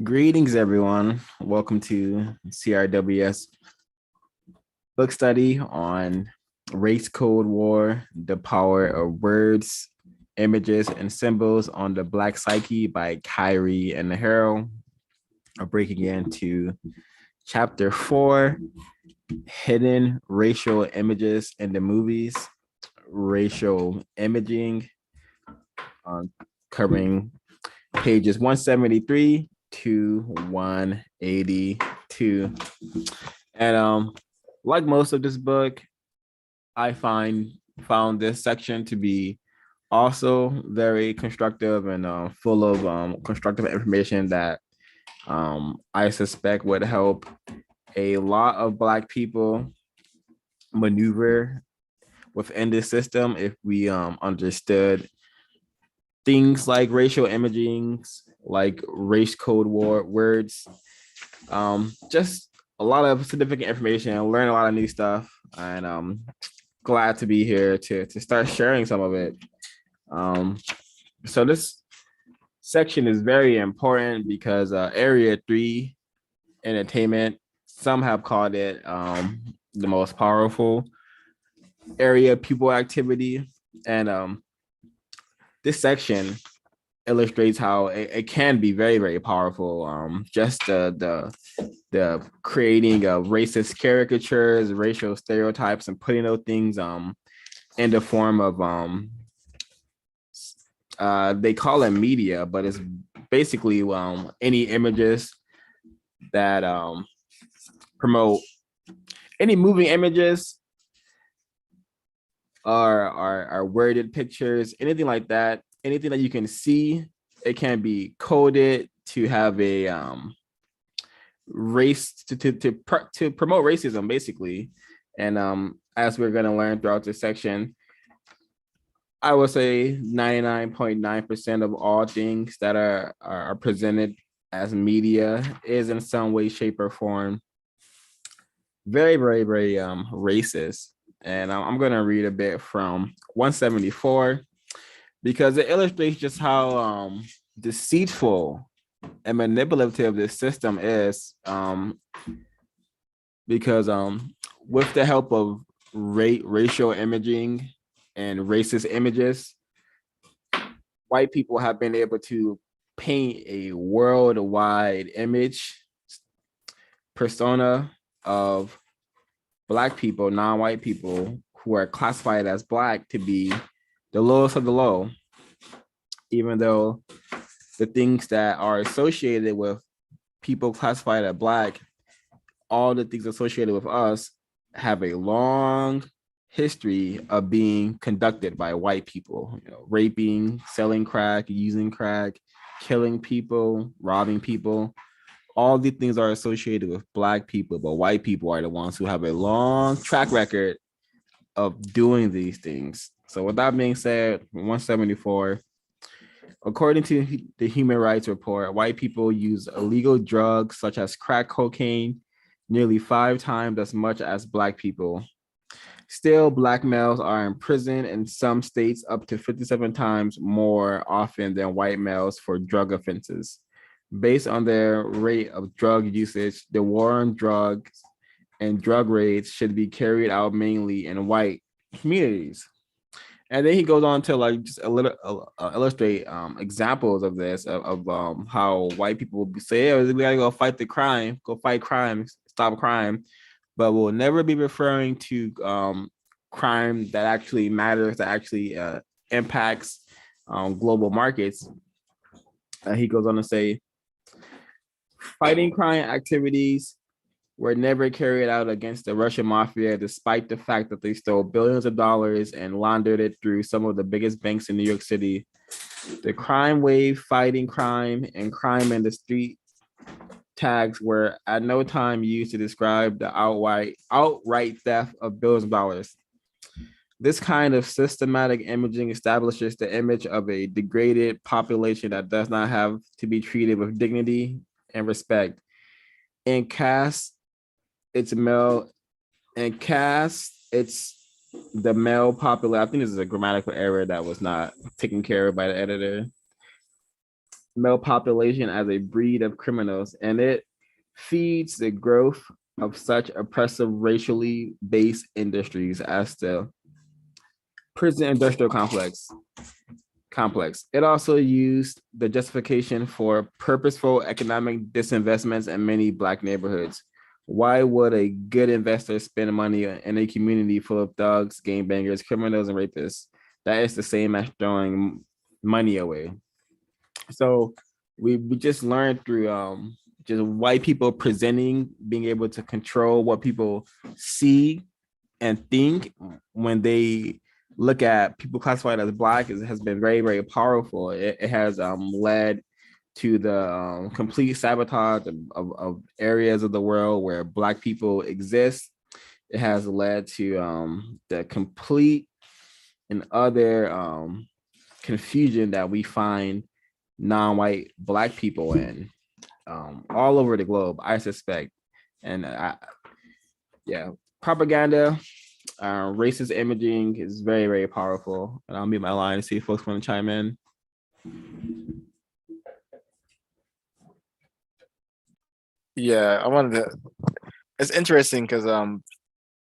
Greetings, everyone. Welcome to CRWS book study on Race Code War, the Power of Words, Images, and Symbols on the Black Psyche by Kyrie and Naharo. We're breaking into chapter 4, Hidden Racial Images in the Movies, Racial Imaging, covering pages 173 to 182. And like most of this book, I found this section to be also very constructive and full of constructive information that I suspect would help a lot of Black people maneuver within this system if we understood things like racial imaging, like race code war words, just a lot of significant information, learn a lot of new stuff, and glad to be here to start sharing some of it. So this section is very important because Area 3 entertainment, some have called it the most powerful area people activity, and this section illustrates how it can be very, very powerful. Just the creating of racist caricatures, racial stereotypes, and putting those things in the form of they call it media, but it's basically any images that promote any moving images or worded pictures, anything like that, anything that you can see. It can be coded to have a race to promote racism, basically. And as we're going to learn throughout this section, I would say 99.9% of all things that are presented as media is in some way, shape, or form very, very, very racist. And I'm going to read a bit from 174 because it illustrates just how deceitful and manipulative this system is. Because with the help of racial imaging and racist images, white people have been able to paint a worldwide image persona of Black people, non-white people who are classified as Black to be the lowest of the low, even though the things that are associated with people classified as Black, all the things associated with us have a long history of being conducted by white people, raping, selling crack, using crack, killing people, robbing people. All these things are associated with Black people, but white people are the ones who have a long track record of doing these things. So with that being said, 174, according to the Human Rights Report, white people use illegal drugs such as crack cocaine nearly 5 times as much as Black people. Still, Black males are in prison in some states up to 57 times more often than white males for drug offenses. Based on their rate of drug usage, the war on drugs and drug raids should be carried out mainly in white communities. And then he goes on to like just a little illustrate examples of this of how white people will say, "Yeah, we gotta go fight the crime, go fight crime, stop crime," but we'll never be referring to crime that actually matters, that actually impacts global markets. He goes on to say, fighting crime activities were never carried out against the Russian mafia, despite the fact that they stole billions of dollars and laundered it through some of the biggest banks in New York City. The crime wave, fighting crime, and crime in the street tags were at no time used to describe the outright theft of billions of dollars. This kind of systematic imaging establishes the image of a degraded population that does not have to be treated with dignity and respect, and casts its male and casts its the male population. I think this is a grammatical error that was not taken care of by the editor. male population as a breed of criminals, and it feeds the growth of such oppressive racially based industries as the prison industrial complex. It also used the justification for purposeful economic disinvestments in many Black neighborhoods. Why would a good investor spend money in a community full of thugs, gangbangers, criminals, and rapists? That is the same as throwing money away. So we just learned through just white people presenting, being able to control what people see and think when they look at people classified as Black has been very, very powerful. It has led to the complete sabotage of areas of the world where Black people exist. It has led to the complete and other confusion that we find non-white Black people in all over the globe, I suspect. And yeah, propaganda, racist imaging is very, very powerful. And I'll mute my line to see if folks want to chime in. Yeah, I wanted to. It's interesting because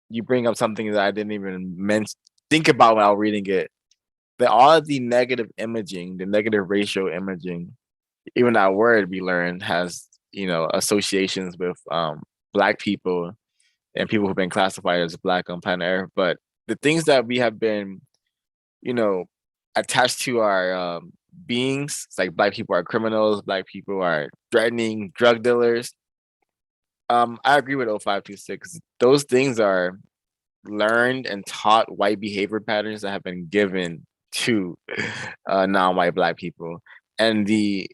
you bring up something that I didn't even think about while reading it. That all of the negative imaging, the negative racial imaging, even that word we learned has associations with Black people and people who've been classified as Black on planet Earth. But the things that we have been, you know, attached to our beings, it's like Black people are criminals, Black people are threatening drug dealers. I agree with 0526. Those things are learned and taught white behavior patterns that have been given to non-white Black people, and the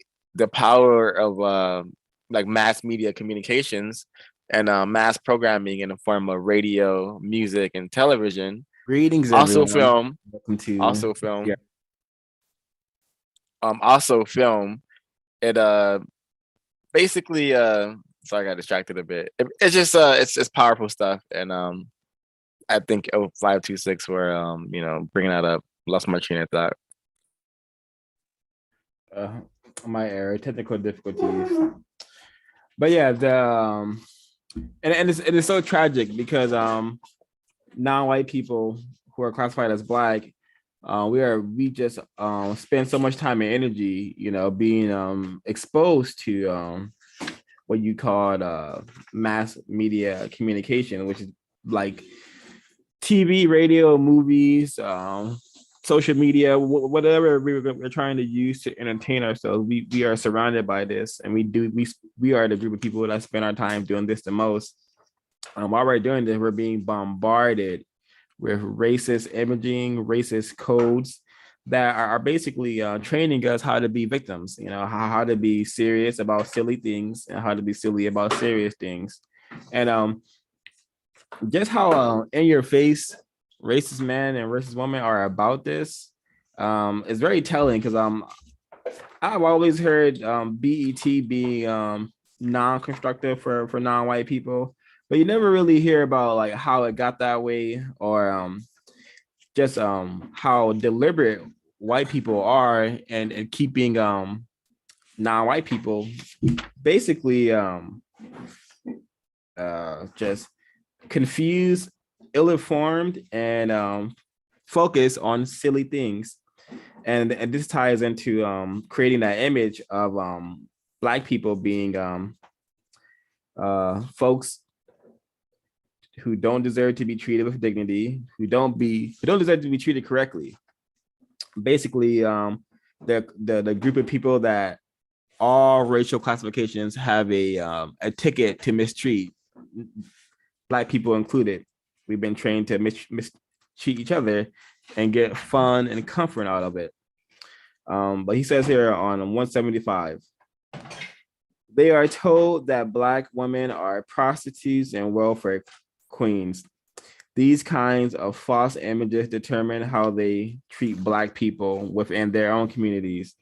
power of like mass media communications and mass programming in the form of radio, music, and television. Greetings, Also everyone. film, Welcome to also film, yeah. also film. It basically sorry, I got distracted a bit. It's just it's powerful stuff, and I think 0526 were bringing that up. Lost my train of thought. My error, technical difficulties. But yeah, the and it's so tragic because non-white people who are classified as Black, we just spend so much time and energy, being exposed to what you call mass media communication, which is like TV, radio, movies, social media, whatever we're trying to use to entertain ourselves. We are surrounded by this, and we are the group of people that spend our time doing this the most. While we're doing this, we're being bombarded with racist imaging, racist codes that are basically training us how to be victims. How to be serious about silly things and how to be silly about serious things, and just how in your face racist men and racist women are about this is very telling because I've always heard BET being non-constructive for non-white people, but you never really hear about like how it got that way or just how deliberate white people are and keeping non-white people basically just confused, ill-informed, and focus on silly things. And this ties into creating that image of Black people being folks who don't deserve to be treated with dignity, who don't deserve to be treated correctly. Basically, the group of people that all racial classifications have a ticket to mistreat, Black people included. We've been trained to mistreat each other and get fun and comfort out of it. But he says here on 175, they are told that Black women are prostitutes and welfare queens. These kinds of false images determine how they treat Black people within their own communities.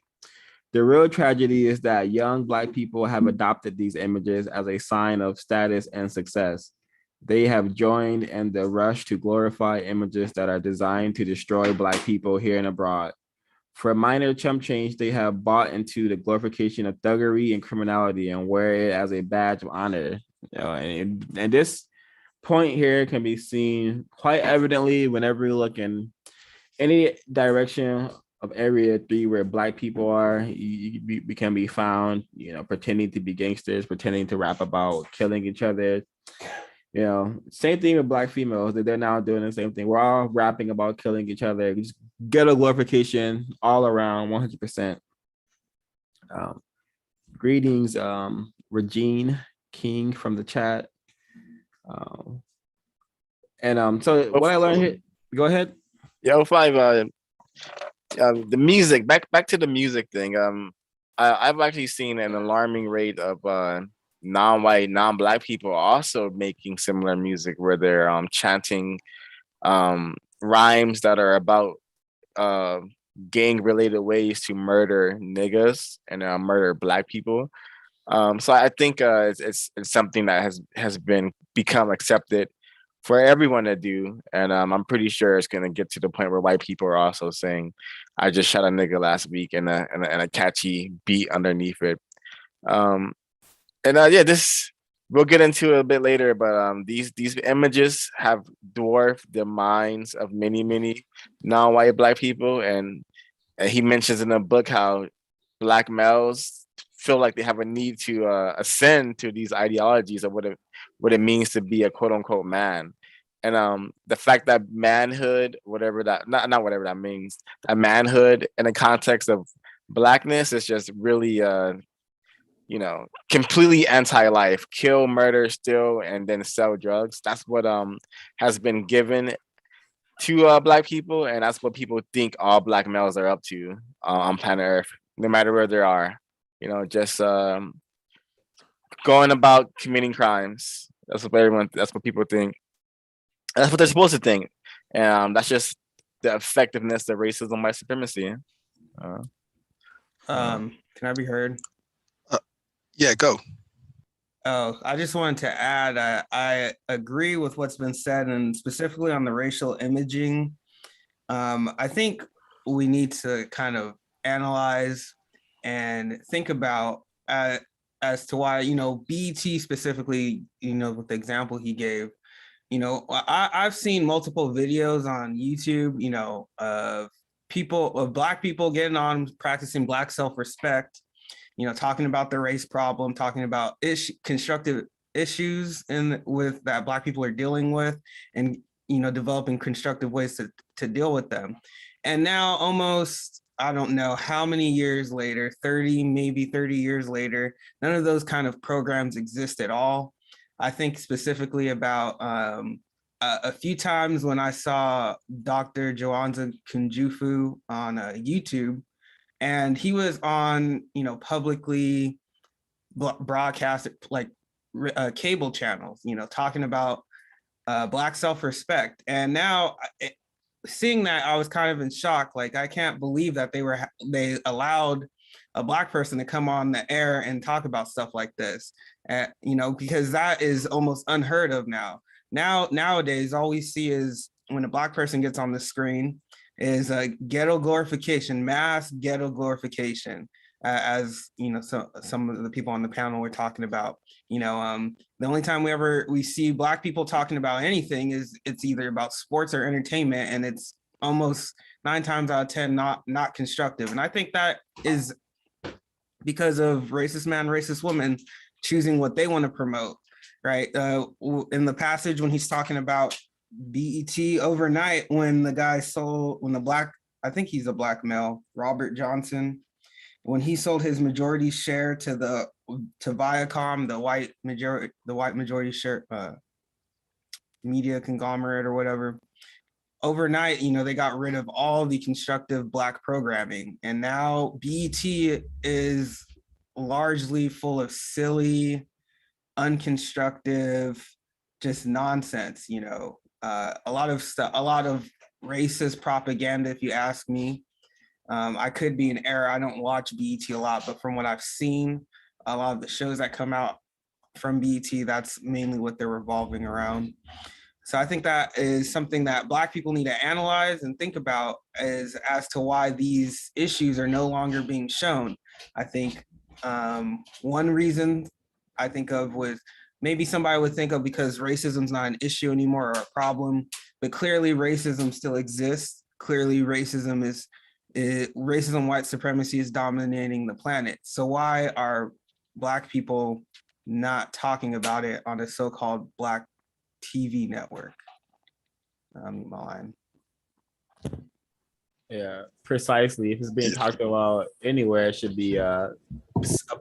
The real tragedy is that young Black people have adopted these images as a sign of status and success. They have joined in the rush to glorify images that are designed to destroy Black people here and abroad. For a minor chump change, they have bought into the glorification of thuggery and criminality and wear it as a badge of honor. And this point here can be seen quite evidently whenever you look in any direction of area 3 where Black people are. You can be found, pretending to be gangsters, pretending to rap about killing each other. Same thing with Black females, that they're now doing the same thing. We're all rapping about killing each other. Just ghetto glorification all around, 100%. Greetings, Regine King from the chat. So what I learned here, go ahead. Yeah, 05. The music. Back to the music thing. I've actually seen an alarming rate of non-white, non-Black people also making similar music where they're chanting rhymes that are about gang-related ways to murder niggas and murder Black people. So I think it's something that has become accepted for everyone to do, and I'm pretty sure it's gonna get to the point where white people are also saying, "I just shot a nigga last week," and a catchy beat underneath it. This we'll get into it a bit later, but these images have dwarfed the minds of many non-white Black people, and he mentions in the book how Black males feel like they have a need to ascend to these ideologies of what it means to be a quote unquote man. And the fact that manhood, whatever that not whatever that means, that manhood in the context of Blackness is just really completely anti-life, kill, murder, steal, and then sell drugs. That's what has been given to Black people, and that's what people think all Black males are up to on planet Earth, no matter where they are. Just going about committing crimes. That's what people think. That's what they're supposed to think. And that's just the effectiveness of racism, white supremacy. Can I be heard? Yeah, go. Oh, I just wanted to add, I agree with what's been said, and specifically on the racial imaging. I think we need to kind of analyze and think about as to why, BET specifically, with the example he gave, I've seen multiple videos on YouTube, of Black people getting on practicing Black self-respect, talking about the race problem, talking about constructive issues with that Black people are dealing with, and developing constructive ways to deal with them. And now almost, I don't know how many years later, 30 years later, none of those kind of programs exist at all. I think specifically about a few times when I saw Dr. Joanza Kunjufu on YouTube, and he was on, publicly broadcast like cable channels, talking about Black self-respect. And now seeing that, I was kind of in shock. Like, I can't believe that they allowed a Black person to come on the air and talk about stuff like this, because that is almost unheard of now. Nowadays, all we see is when a Black person gets on the screen is a ghetto glorification, mass ghetto glorification, as some of the people on the panel were talking about. The only time we see Black people talking about anything is it's either about sports or entertainment, and it's almost 9 times out of 10 not constructive. And I think that is because of racist man, racist woman choosing what they want to promote, right? In the passage when he's talking about BET overnight, when the Black, I think he's a Black male, Robert Johnson, when he sold his majority share to Viacom, the white majority share media conglomerate or whatever, overnight, they got rid of all the constructive Black programming. And now BET is largely full of silly, unconstructive, just nonsense, a lot of racist propaganda, if you ask me. I could be in error. I don't watch BET a lot, but from what I've seen, a lot of the shows that come out from BET, that's mainly what they're revolving around. So I think that is something that Black people need to analyze and think about as to why these issues are no longer being shown. I think one reason I think of was maybe somebody would think of because racism's not an issue anymore or a problem, but clearly racism still exists. Clearly racism, white supremacy is dominating the planet. So why are Black people not talking about it on a so-called Black TV network? Mine. Yeah, precisely. If it's being Yeah. talked about anywhere, it should be a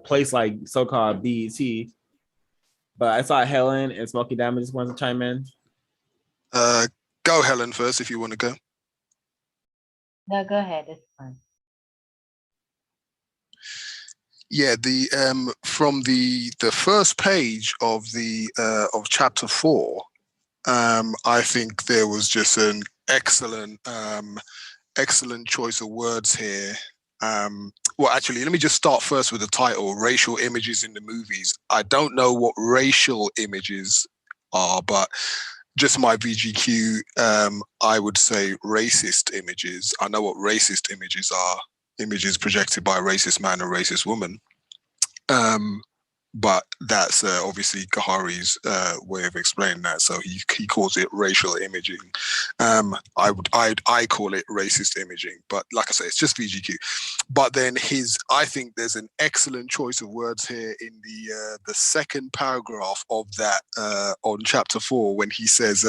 place like so-called BET. But I saw Helen and Smoky Diamond just wanted to chime in. Go, Helen, first if you want to go. No, go ahead. It's fine. Yeah, the from the first page of the of chapter 4, I think there was just an excellent choice of words here. Well, actually, let me just start first with the title, Racial Images in the Movies. I don't know what racial images are, but just my VGQ, I would say racist images. I know what racist images are, images projected by a racist man or racist woman. But that's obviously Kahari's way of explaining that. So he calls it racial imaging. I call it racist imaging. But like I say, it's just VGQ. But then I think there's an excellent choice of words here in the second paragraph of that on chapter 4 when he says.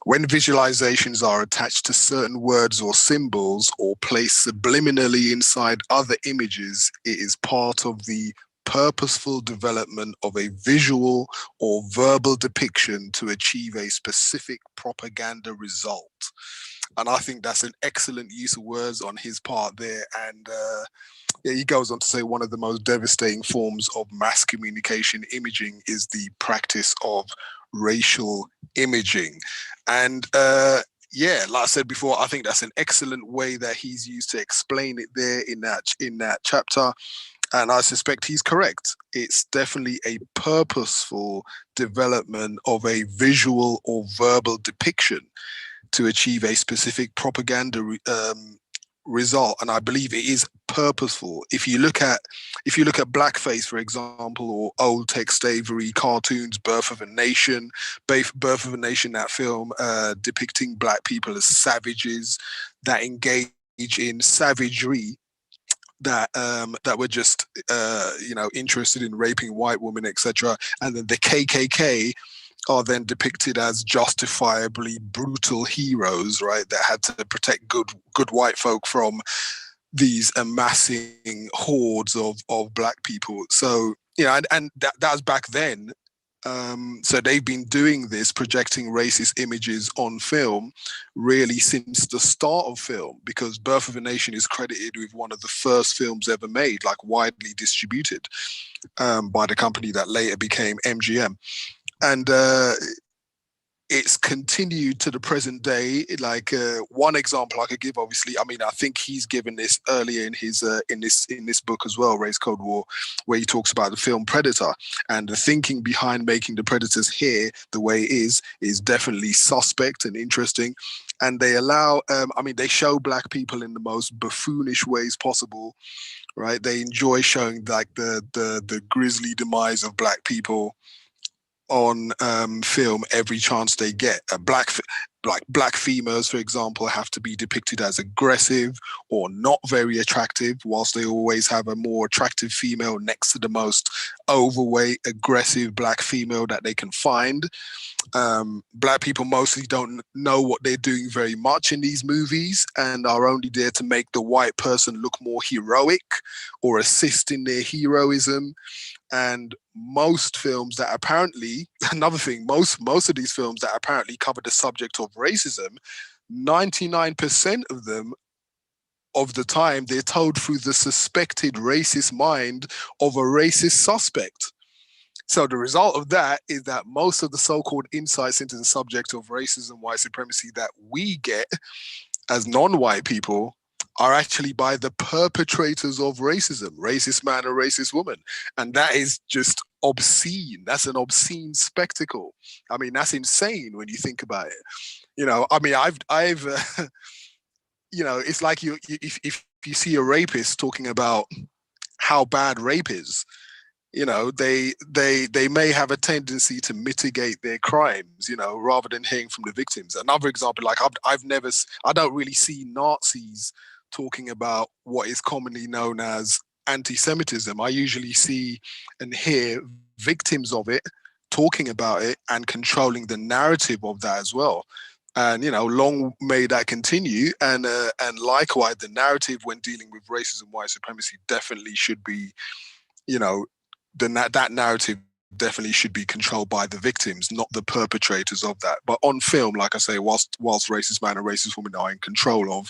When visualizations are attached to certain words or symbols or placed subliminally inside other images, it is part of the purposeful development of a visual or verbal depiction to achieve a specific propaganda result. And I think that's an excellent use of words on his part there. And yeah, he goes on to say one of the most devastating forms of mass communication imaging is the practice of racial imaging. And yeah, like I said before, I think that's an excellent way that he's used to explain it there in that chapter. And I suspect he's correct. It's definitely a purposeful development of a visual or verbal depiction to achieve a specific propaganda result. And I believe it is purposeful. If you look at blackface, for example, or old Tex Avery cartoons, Birth of a Nation, that film depicting Black people as savages that engage in savagery, that were just interested in raping white women, etc. And then the KKK are then depicted as justifiably brutal heroes, right? That had to protect good white folk from these amassing hordes of Black people. So and that was back then. So they've been doing this, projecting racist images on film, really since the start of film, because Birth of a Nation is credited with one of the first films ever made, like widely distributed, by the company that later became MGM. And it's continued to the present day. Like one example I could give, obviously, I mean, I think he's given this earlier in his in this book as well, Race Code War, where he talks about the film Predator, and the thinking behind making the Predator's hair the way it is definitely suspect and interesting. And they allow, they show Black people in the most buffoonish ways possible, right? They enjoy showing like the grisly demise of Black people on film every chance they get. Black females, for example, have to be depicted as aggressive or not very attractive, whilst they always have a more attractive female next to the most overweight, aggressive Black female that they can find. Black people mostly don't know what they're doing very much in these movies and are only there to make the white person look more heroic or assist in their heroism. And most films that apparently, another thing, most of these films that apparently cover the subject of racism, 99% of them, of the time, they're told through the suspected racist mind of a racist suspect. So the result of that is that most of the so-called insights into the subject of racism, white supremacy that we get as non-white people are actually by the perpetrators of racism, racist man or racist woman. And that is just obscene. That's an obscene spectacle. I mean, that's insane when you think about it. You know, I mean, I've you know, it's like if you see a rapist talking about how bad rape is, you know, they may have a tendency to mitigate their crimes, you know, rather than hearing from the victims. Another example, like I don't really see Nazis talking about what is commonly known as anti-Semitism. I usually see and hear victims of it talking about it and controlling the narrative of that as well. And you know, long may that continue. And likewise, the narrative when dealing with racism, white supremacy, definitely should be, you know, that narrative definitely should be controlled by the victims, not the perpetrators of that. But on film, like I say, whilst racist man and racist woman are in control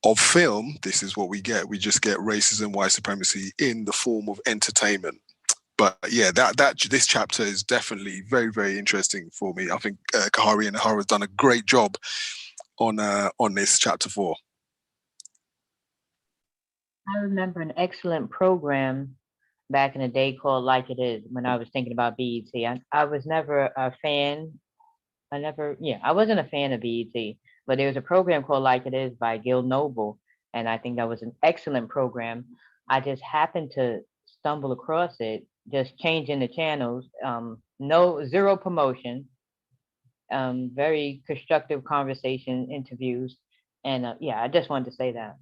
of film, this is what we get. We just get racism, white supremacy in the form of entertainment. But yeah, this chapter is definitely very, very interesting for me. I think Kahari and Nahara has done a great job on this chapter 4. I remember an excellent program back in the day called Like It Is when I was thinking about BET. I was never a fan. I wasn't a fan of BET, but there was a program called Like It Is by Gil Noble, and I think that was an excellent program. I just happened to stumble across it, just changing the channels, zero promotion, very constructive conversation, interviews, and I just wanted to say that.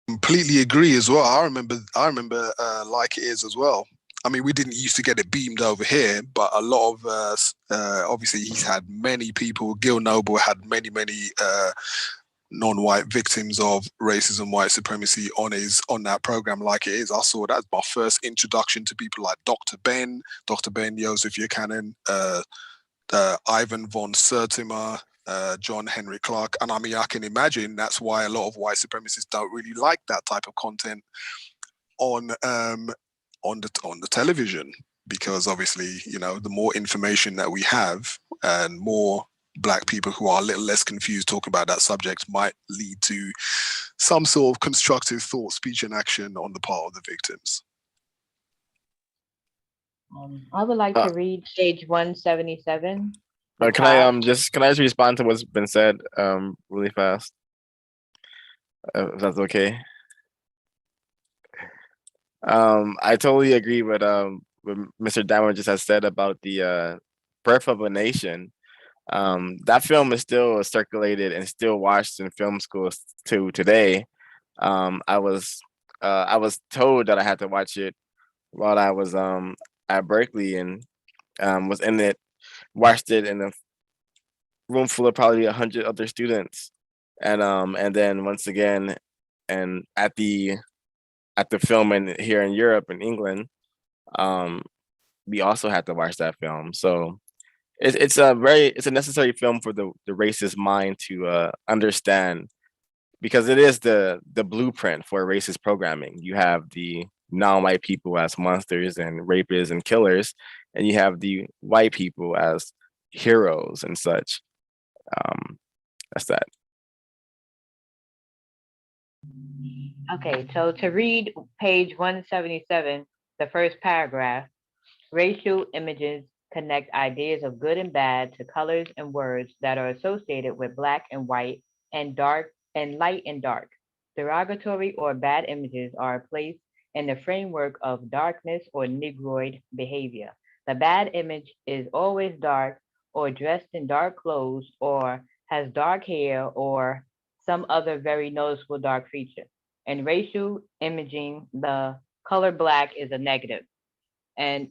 Completely agree as well. I remember Like It Is as well. I mean, we didn't used to get it beamed over here, but a lot of obviously he's had many people. Gil Noble had many non-white victims of racism, white supremacy on that program. Like It Is. I saw that as my first introduction to people like Dr. Ben, Joseph Buchanan, Ivan von Sertima, John Henry Clark. And I mean, I can imagine that's why a lot of white supremacists don't really like that type of content on the television, because obviously, you know, the more information that we have and more Black people who are a little less confused talk about that subject might lead to some sort of constructive thought, speech, and action on the part of the victims. I would like to read page 177. Can I just respond to what's been said really fast? If that's okay. I totally agree with what Mr. Diamond just has said about the Birth of a Nation. That film is still circulated and still watched in film schools to today. I was told that I had to watch it while I was at Berkeley, and was in it, watched it in a room full of probably 100 other students, and then once again, and at the film here in Europe and England, we also had to watch that film. So it's a necessary film for the racist mind to understand, because it is the blueprint for racist programming. You have the non-white people as monsters and rapists and killers, and you have the white people as heroes and such. That's that. Okay, so to read page 177, the first paragraph, racial images connect ideas of good and bad to colors and words that are associated with Black and white and dark and light and dark. Derogatory or bad images are placed in the framework of darkness or Negroid behavior. The bad image is always dark or dressed in dark clothes or has dark hair or some other very noticeable dark feature. In racial imaging, the color Black is a negative. And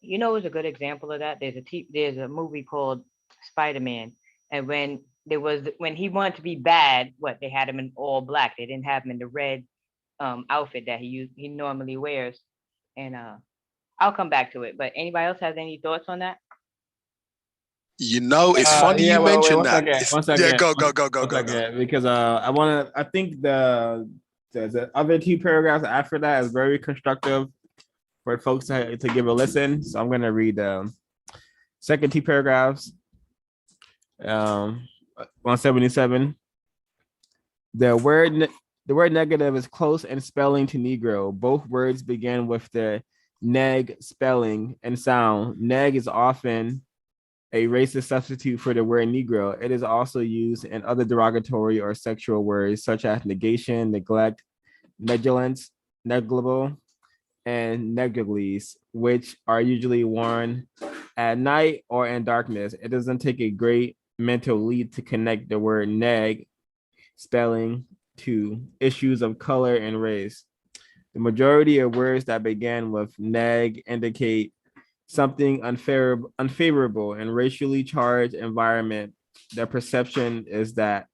you know, it's a good example of that. There's a movie called Spider-Man, and when he wanted to be bad, they had him in all black. They didn't have him in the red outfit that he normally wears. And I'll come back to it. But anybody else has any thoughts on that? You know, it's funny you mentioned that. One second. Yeah, go. Because I think the other two paragraphs after that is very constructive for folks to give a listen. So I'm gonna read the second two paragraphs. 177. The The word negative is close in spelling to Negro. Both words begin with the neg spelling and sound. Neg is often a racist substitute for the word Negro. It is also used in other derogatory or sexual words such as negation, neglect, negligence, negligible, and negligees, which are usually worn at night or in darkness. It doesn't take a great mental leap to connect the word neg spelling to issues of color and race. The majority of words that begin with neg indicate something unfavorable in racially charged environment. The perception is that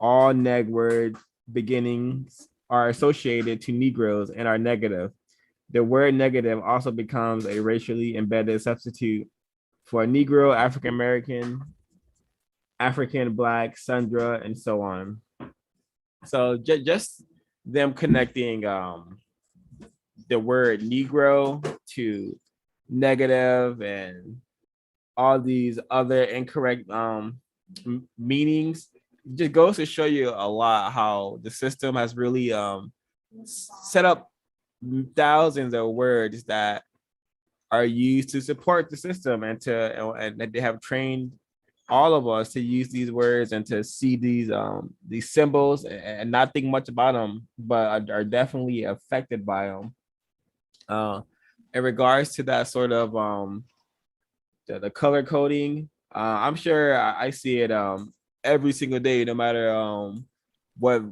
all neg word beginnings are associated to Negroes and are negative. The word negative also becomes a racially embedded substitute for Negro, African American, African, Black, Sundra, and so on. So just them connecting the word Negro to negative and all these other incorrect meanings just goes to show you a lot how the system has really set up thousands of words that are used to support the system and that they have trained all of us to use these words and to see these symbols and not think much about them, but are definitely affected by them. In regards to that sort of the color coding, I'm sure I see it every single day, no matter what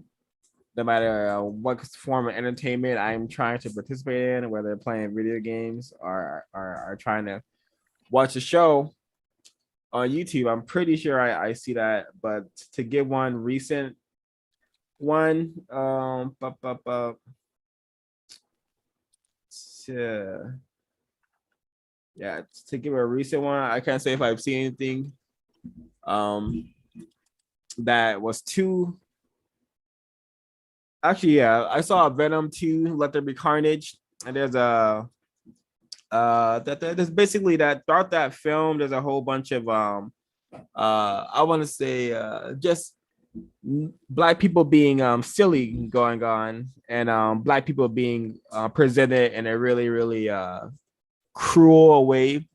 what form of entertainment I'm trying to participate in, whether playing video games or trying to watch a show on YouTube. I'm pretty sure I see that, but to give one recent one, yeah, to give a recent one, I can't say if I've seen anything that was too. Actually, yeah, I saw Venom 2, Let There Be Carnage, and there's a there's basically that throughout that film, there's a whole bunch of I want to say just Black people being silly going on, and Black people being presented in a really cruel way,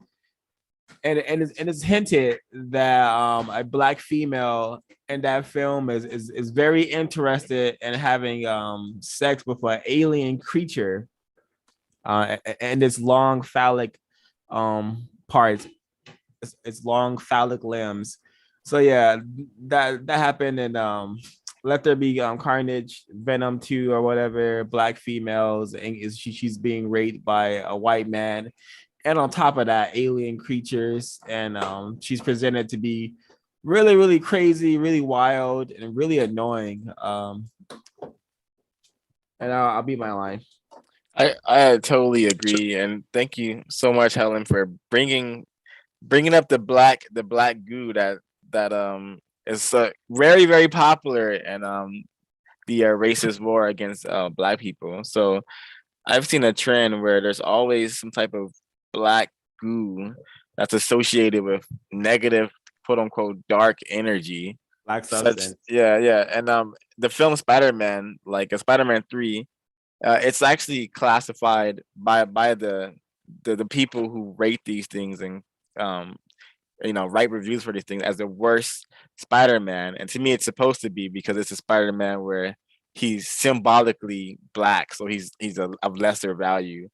and it's hinted that a Black female in that film is very interested in having sex with an alien creature, and its long phallic parts, its long phallic limbs. So yeah, that happened in Let There Be Carnage, Venom 2 or whatever. Black females, and she's being raped by a white man, and on top of that, alien creatures, and she's presented to be really crazy, really wild, and really annoying. And I'll be my line. I totally agree, and thank you so much, Helen, for bringing up the black goo that is very popular and the racist war against Black people. So I've seen a trend where there's always some type of black goo that's associated with negative, quote unquote, dark energy. Black substance. Yeah, and the film Spider-Man, like Spider-Man 3, it's actually classified by the people who rate these things and write reviews for these things as the worst Spider-Man. And to me, it's supposed to be, because it's a Spider-Man where he's symbolically Black, so he's of lesser value.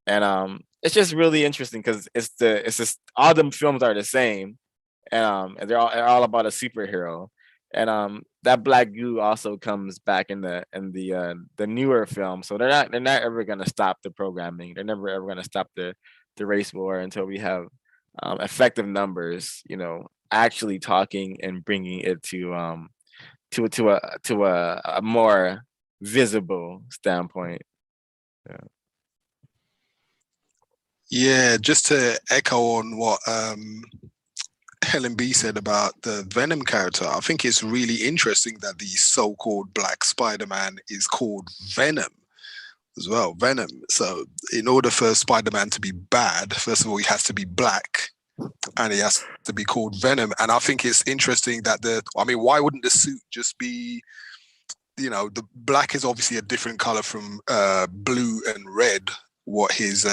And it's just really interesting because it's just all them films are the same, and they're all about a superhero. And that black goo also comes back in the newer film. So they're not ever gonna stop the programming. They're never ever gonna stop the race war until we have effective numbers, actually talking and bringing it to a more visible standpoint. Yeah, just to echo on what Helen B said about the Venom character, I think it's really interesting that the so-called Black Spider-Man is called Venom as well. Venom. So in order for Spider-Man to be bad, first of all, he has to be black and he has to be called Venom. And I think it's interesting that why wouldn't the suit just be you know, the black is obviously a different color from blue and red, what his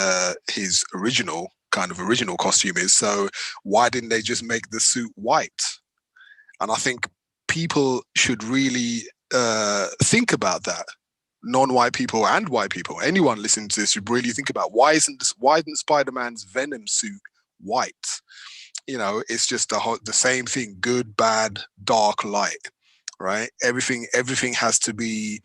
original costume is. So why didn't they just make the suit white? And I think people should really think about that. Non-white people and white people, anyone listening to this should really think about why isn't Spider-Man's Venom suit white? You know, it's just the same thing: good, bad, dark, light. Right? Everything has to be.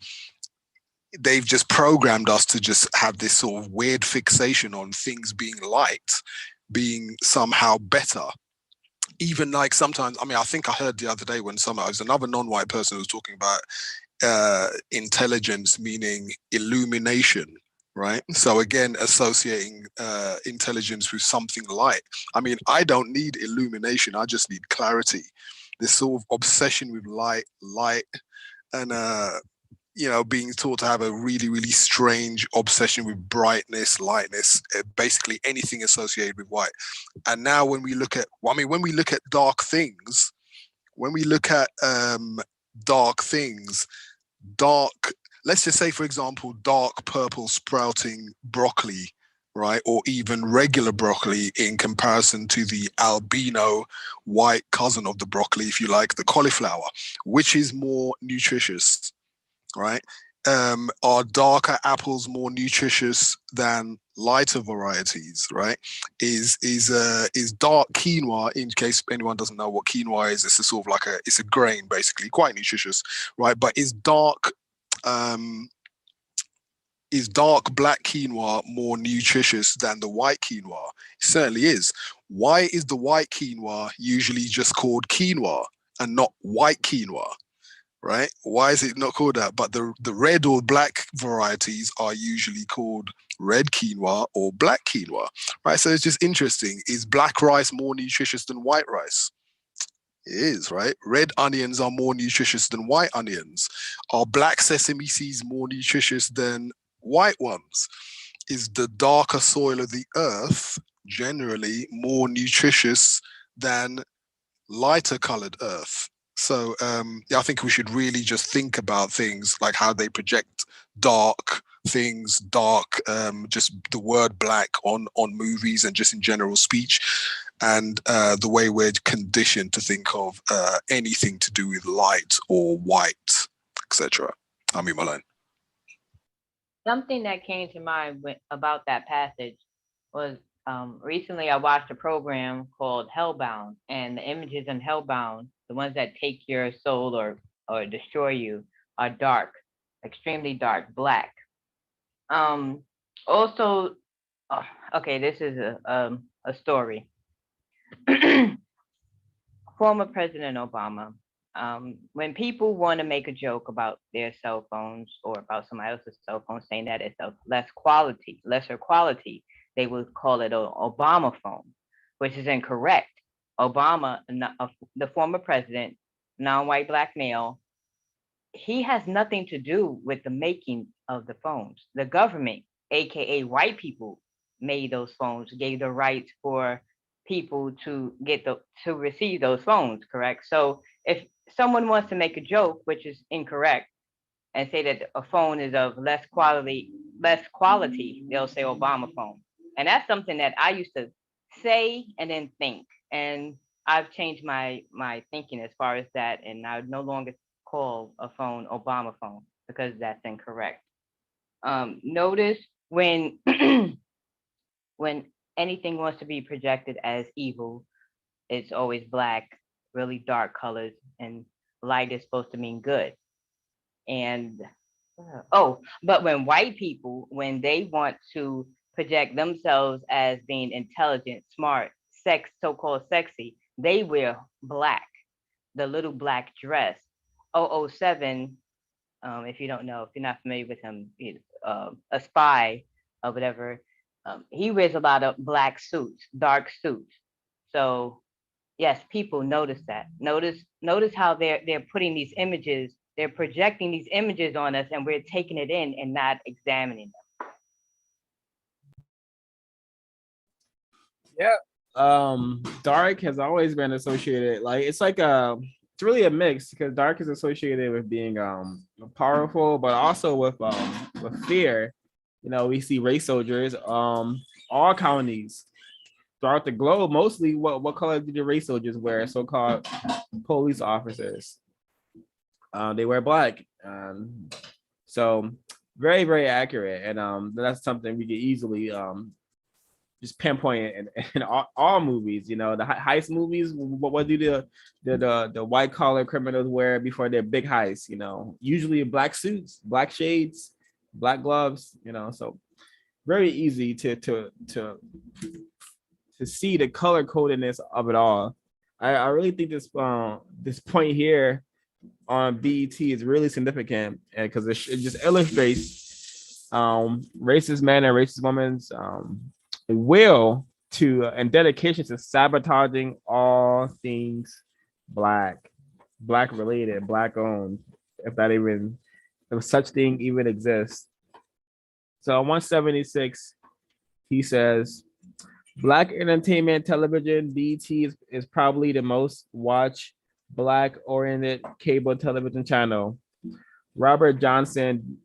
They've just programmed us to just have this sort of weird fixation on things being light, being somehow better. Even like sometimes, I mean, I think I heard the other day when it was another non-white person who was talking about intelligence meaning illumination, right? So again, associating intelligence with something light. I mean, I don't need illumination, I just need clarity. This sort of obsession with light, and you know, being taught to have a really, really strange obsession with brightness, lightness, basically anything associated with white. And now when we look at, when we look at dark things, let's just say, for example, dark purple sprouting broccoli, right? Or even regular broccoli in comparison to the albino white cousin of the broccoli, if you like, the cauliflower, which is more nutritious, right? Are darker apples more nutritious than lighter varieties, right? Is dark quinoa, in case anyone doesn't know what quinoa is, it's a sort of like it's a grain, basically, quite nutritious, right? But is dark black quinoa more nutritious than the white quinoa? It certainly is. Why is the white quinoa usually just called quinoa and not white quinoa? Right? Why is it not called that? But the red or black varieties are usually called red quinoa or black quinoa, right? So it's just interesting. Is black rice more nutritious than white rice? It is, right? Red onions are more nutritious than white onions. Are black sesame seeds more nutritious than white ones? Is the darker soil of the earth generally more nutritious than lighter colored earth? So yeah, I think we should really just think about things like how they project dark things, just the word black on movies and just in general speech, and the way we're conditioned to think of anything to do with light or white, etc. I'm Malone. Something that came to mind about that passage was recently I watched a program called Hellbound, and the images in Hellbound, the ones that take your soul or destroy you, are dark, extremely dark, black. Also, okay, this is a story. Former President Obama, when people want to make a joke about their cell phones or about somebody else's cell phone, saying that it's of lesser quality, they would call it an Obama phone, which is incorrect. Obama, the former president, non-white black male, he has nothing to do with the making of the phones. The government, aka white people, made those phones, gave the rights for people to receive those phones, correct? So if someone wants to make a joke, which is incorrect, and say that a phone is of less quality, they'll say Obama phone. And that's something that I used to say and then think. And I've changed my thinking as far as that, and I no longer call a phone Obama phone because that's incorrect. Notice when when anything wants to be projected as evil, it's always black, really dark colors, and light is supposed to mean good. And but when white people, when they want to project themselves as being intelligent, smart, so-called sexy, they wear black, the little black dress. 007, if you don't know, if you're not familiar with him, he's a spy or whatever. He wears a lot of black suits, dark suits. So yes, people notice that. Notice how they're putting these images, they're projecting these images on us, and we're taking it in and not examining them. Yeah. Dark has always been associated, like it's like it's really a mix because dark is associated with being powerful, but also with fear. We see race soldiers all counties throughout the globe. Mostly, what color do the race soldiers wear? So-called police officers. They wear black. So very, very accurate, and that's something we could easily just pinpoint in all movies. The heist movies. What do the white collar criminals wear before their big heists? Usually black suits, black shades, black gloves. So very easy to see the color codedness of it all. I really think this point here on BET is really significant because it just illustrates racist men and racist women's will to and dedication to sabotaging all things black related, black owned, if such thing even exists. So on 176, he says, Black entertainment television, BT is probably the most watched Black oriented cable television channel. Robert Johnson,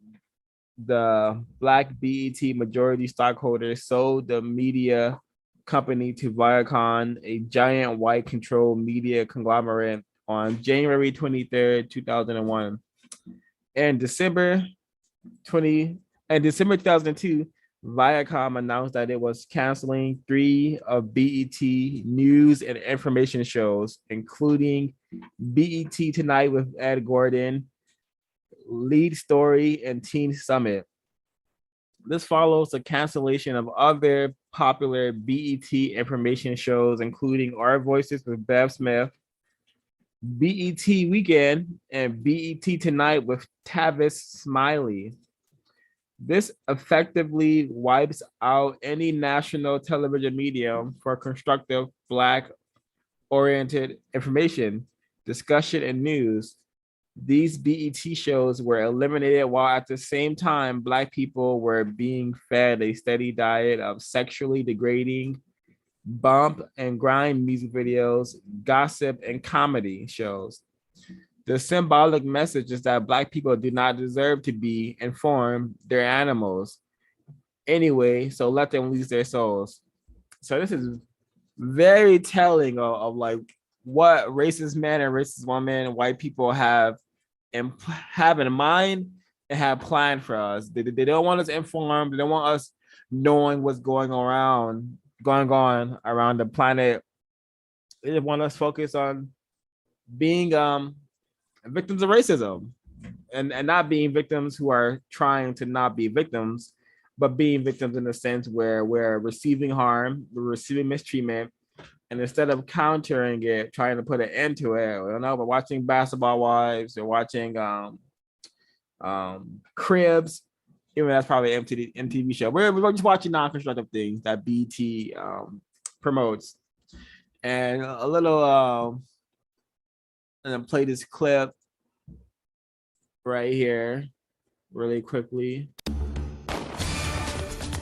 the Black BET majority stockholder, sold the media company to Viacom, a giant white controlled media conglomerate, on January 23rd, 2001. And December 2002, Viacom announced that it was canceling 3 of BET news and information shows, including BET Tonight with Ed Gordon, Lead Story, and Teen Summit. This follows the cancellation of other popular BET information shows, including Our Voices with Bev Smith, BET Weekend, and BET Tonight with Tavis Smiley. This effectively wipes out any national television medium for constructive Black-oriented information, discussion, and news. These BET shows were eliminated while at the same time, Black people were being fed a steady diet of sexually degrading bump and grind music videos, gossip, and comedy shows. The symbolic message is that Black people do not deserve to be informed. They're animals anyway, so let them lose their souls. So this is very telling of like what racist men and racist women, white people have in mind and have planned for us. They don't want us informed. They don't want us knowing what's going on around the planet. They just want us focused on being victims of racism and not being victims who are trying to not be victims, but being victims in a sense where we're receiving harm, we're receiving mistreatment, and instead of countering it, trying to put an end to it, we're watching Basketball Wives, or watching Cribs, even that's probably an MTV show. We're just watching non-constructive things that BT promotes. And a little and then play this clip right here really quickly.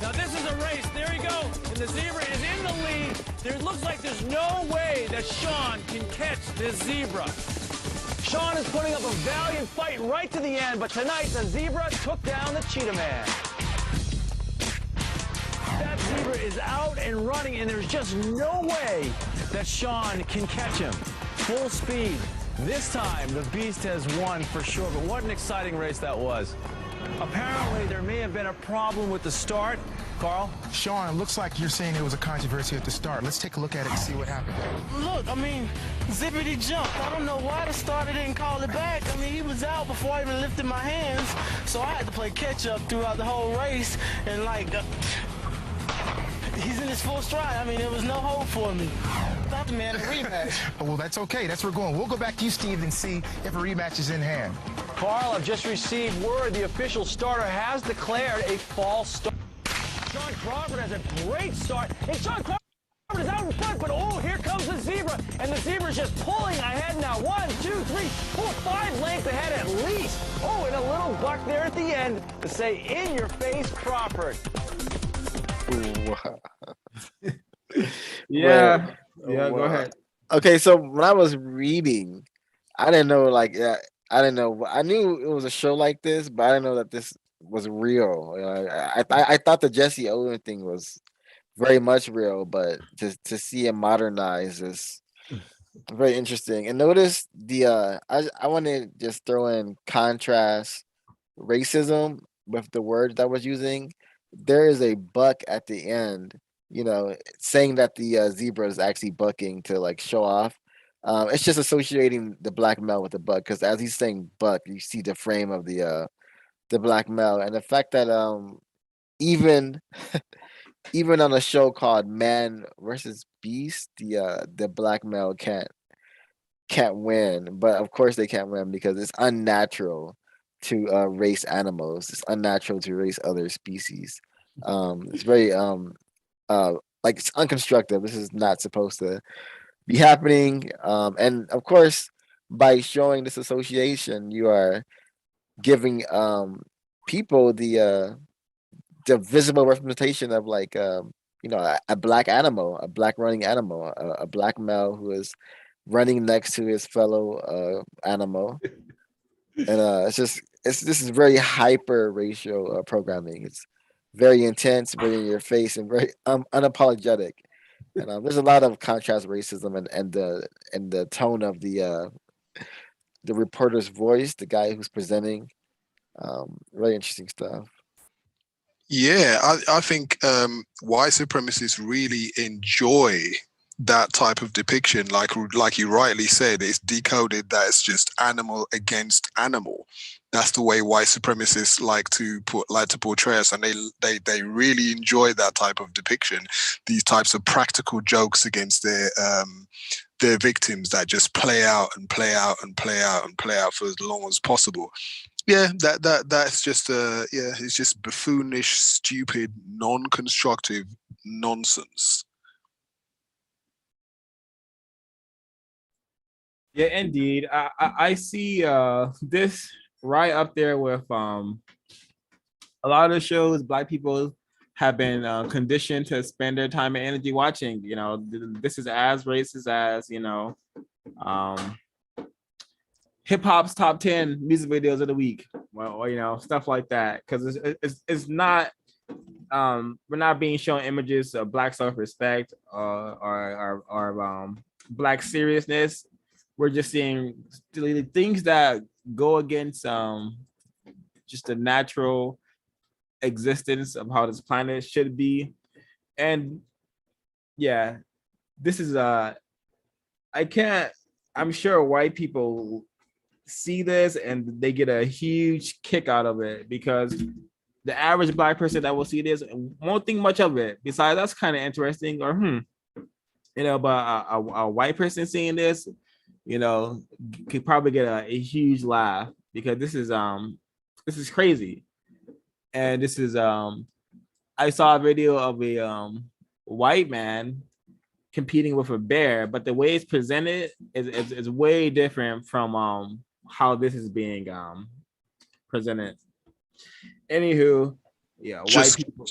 Now this is a race. There he goes. And the zebra is in the lead. There looks like there's no way that Sean can catch this zebra. Sean is putting up a valiant fight right to the end, but tonight the zebra took down the cheetah man. That zebra is out and running, and there's just no way that Sean can catch him. Full speed. This time, the Beast has won for sure, but what an exciting race that was. Apparently, there may have been a problem with the start. Carl? Sean, it looks like you're saying there was a controversy at the start. Let's take a look at it and see what happened. Look, I mean, Zippity jumped. I don't know why the starter didn't call it back. I mean, he was out before I even lifted my hands, so I had to play catch-up throughout the whole race, and he's in his full stride. I mean, there was no hope for me. Thought the man a rematch. Well, that's okay. That's where we're going. We'll go back to you, Steve, and see if a rematch is in hand. Carl, I've just received word the official starter has declared a false start. Sean Crawford has a great start, and Sean Crawford is out in front, but oh, here comes the zebra, and the zebra's just pulling ahead now. 1, 2, 3, 4, 5 lengths ahead at least. Oh, and a little buck there at the end to say, in your face, Crawford. Yeah. Yeah, go ahead. Okay, so when I was reading, I didn't know, like, yeah, I didn't know. I knew it was a show like this, but I didn't know that this was real. You know, I thought the Jesse Owens thing was very much real, but to see it modernized is very interesting. And notice the I want to just throw in contrast racism with the word that was using. There is a buck at the end, saying that the zebra is actually bucking to like show off. It's just associating the black male with the buck because as he's saying buck, you see the frame of the black male and the fact that even even on a show called Man versus Beast, the black male can't win. But of course they can't win because it's unnatural to race animals. It's unnatural to race other species. It's very like it's unconstructive. This is not supposed to be happening. And of course, by showing this association, you are giving people the visible representation of like a black animal, a black running animal, a black male who is running next to his fellow animal, and this is very hyper racial programming. It's very intense, very in your face, and very unapologetic. And there's a lot of contrast racism and the tone of the reporter's voice, the guy who's presenting. Really interesting stuff. Yeah, I think white supremacists really enjoy that type of depiction. Like you rightly said, it's decoded that it's just animal against animal. That's the way white supremacists like to portray us, and they really enjoy that type of depiction. These types of practical jokes against their victims that just play out and play out and play out and play out for as long as possible. Yeah, that's just it's just buffoonish, stupid, non-constructive nonsense. Yeah, indeed. I see this right up there with a lot of the shows Black people have been conditioned to spend their time and energy watching. This is as racist as hip hop's top 10 music videos of the week, or stuff like that. Because it's not we're not being shown images of Black self-respect or Black seriousness. We're just seeing things that go against just the natural existence of how this planet should be. And yeah, this is I'm sure white people see this and they get a huge kick out of it because the average Black person that will see this won't think much of it. Besides, that's kind of interesting, or but a white person seeing this, could probably get a huge laugh because this is crazy. And this is I saw a video of a white man competing with a bear, but the way it's presented is way different from how this is being presented. Anywho, yeah, Just white people.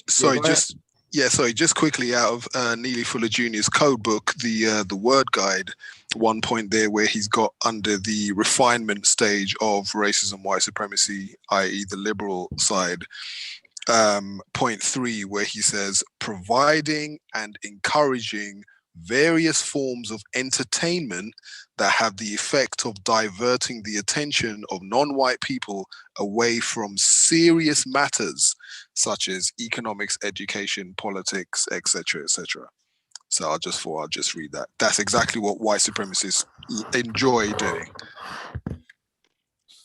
sorry, just quickly out of Neely Fuller Jr.'s code book, the word guide, one point there where he's got under the refinement stage of racism, white supremacy, i.e. the liberal side, point 3, where he says providing and encouraging various forms of entertainment that have the effect of diverting the attention of non-white people away from serious matters such as economics, education, politics, etc., etc. So I just thought I'd just read that. That's exactly what white supremacists enjoy doing.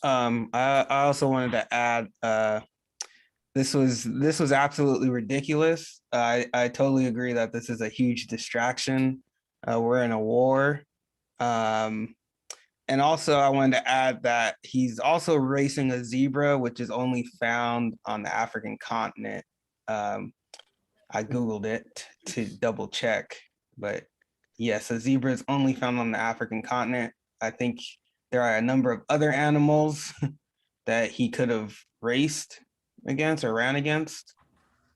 I also wanted to add this was absolutely ridiculous. I totally agree that this is a huge distraction. We're in a war. And also I wanted to add that he's also racing a zebra, which is only found on the African continent. I Googled it to double check, but yes, a zebra is only found on the African continent. I think there are a number of other animals that he could have raced against or ran against,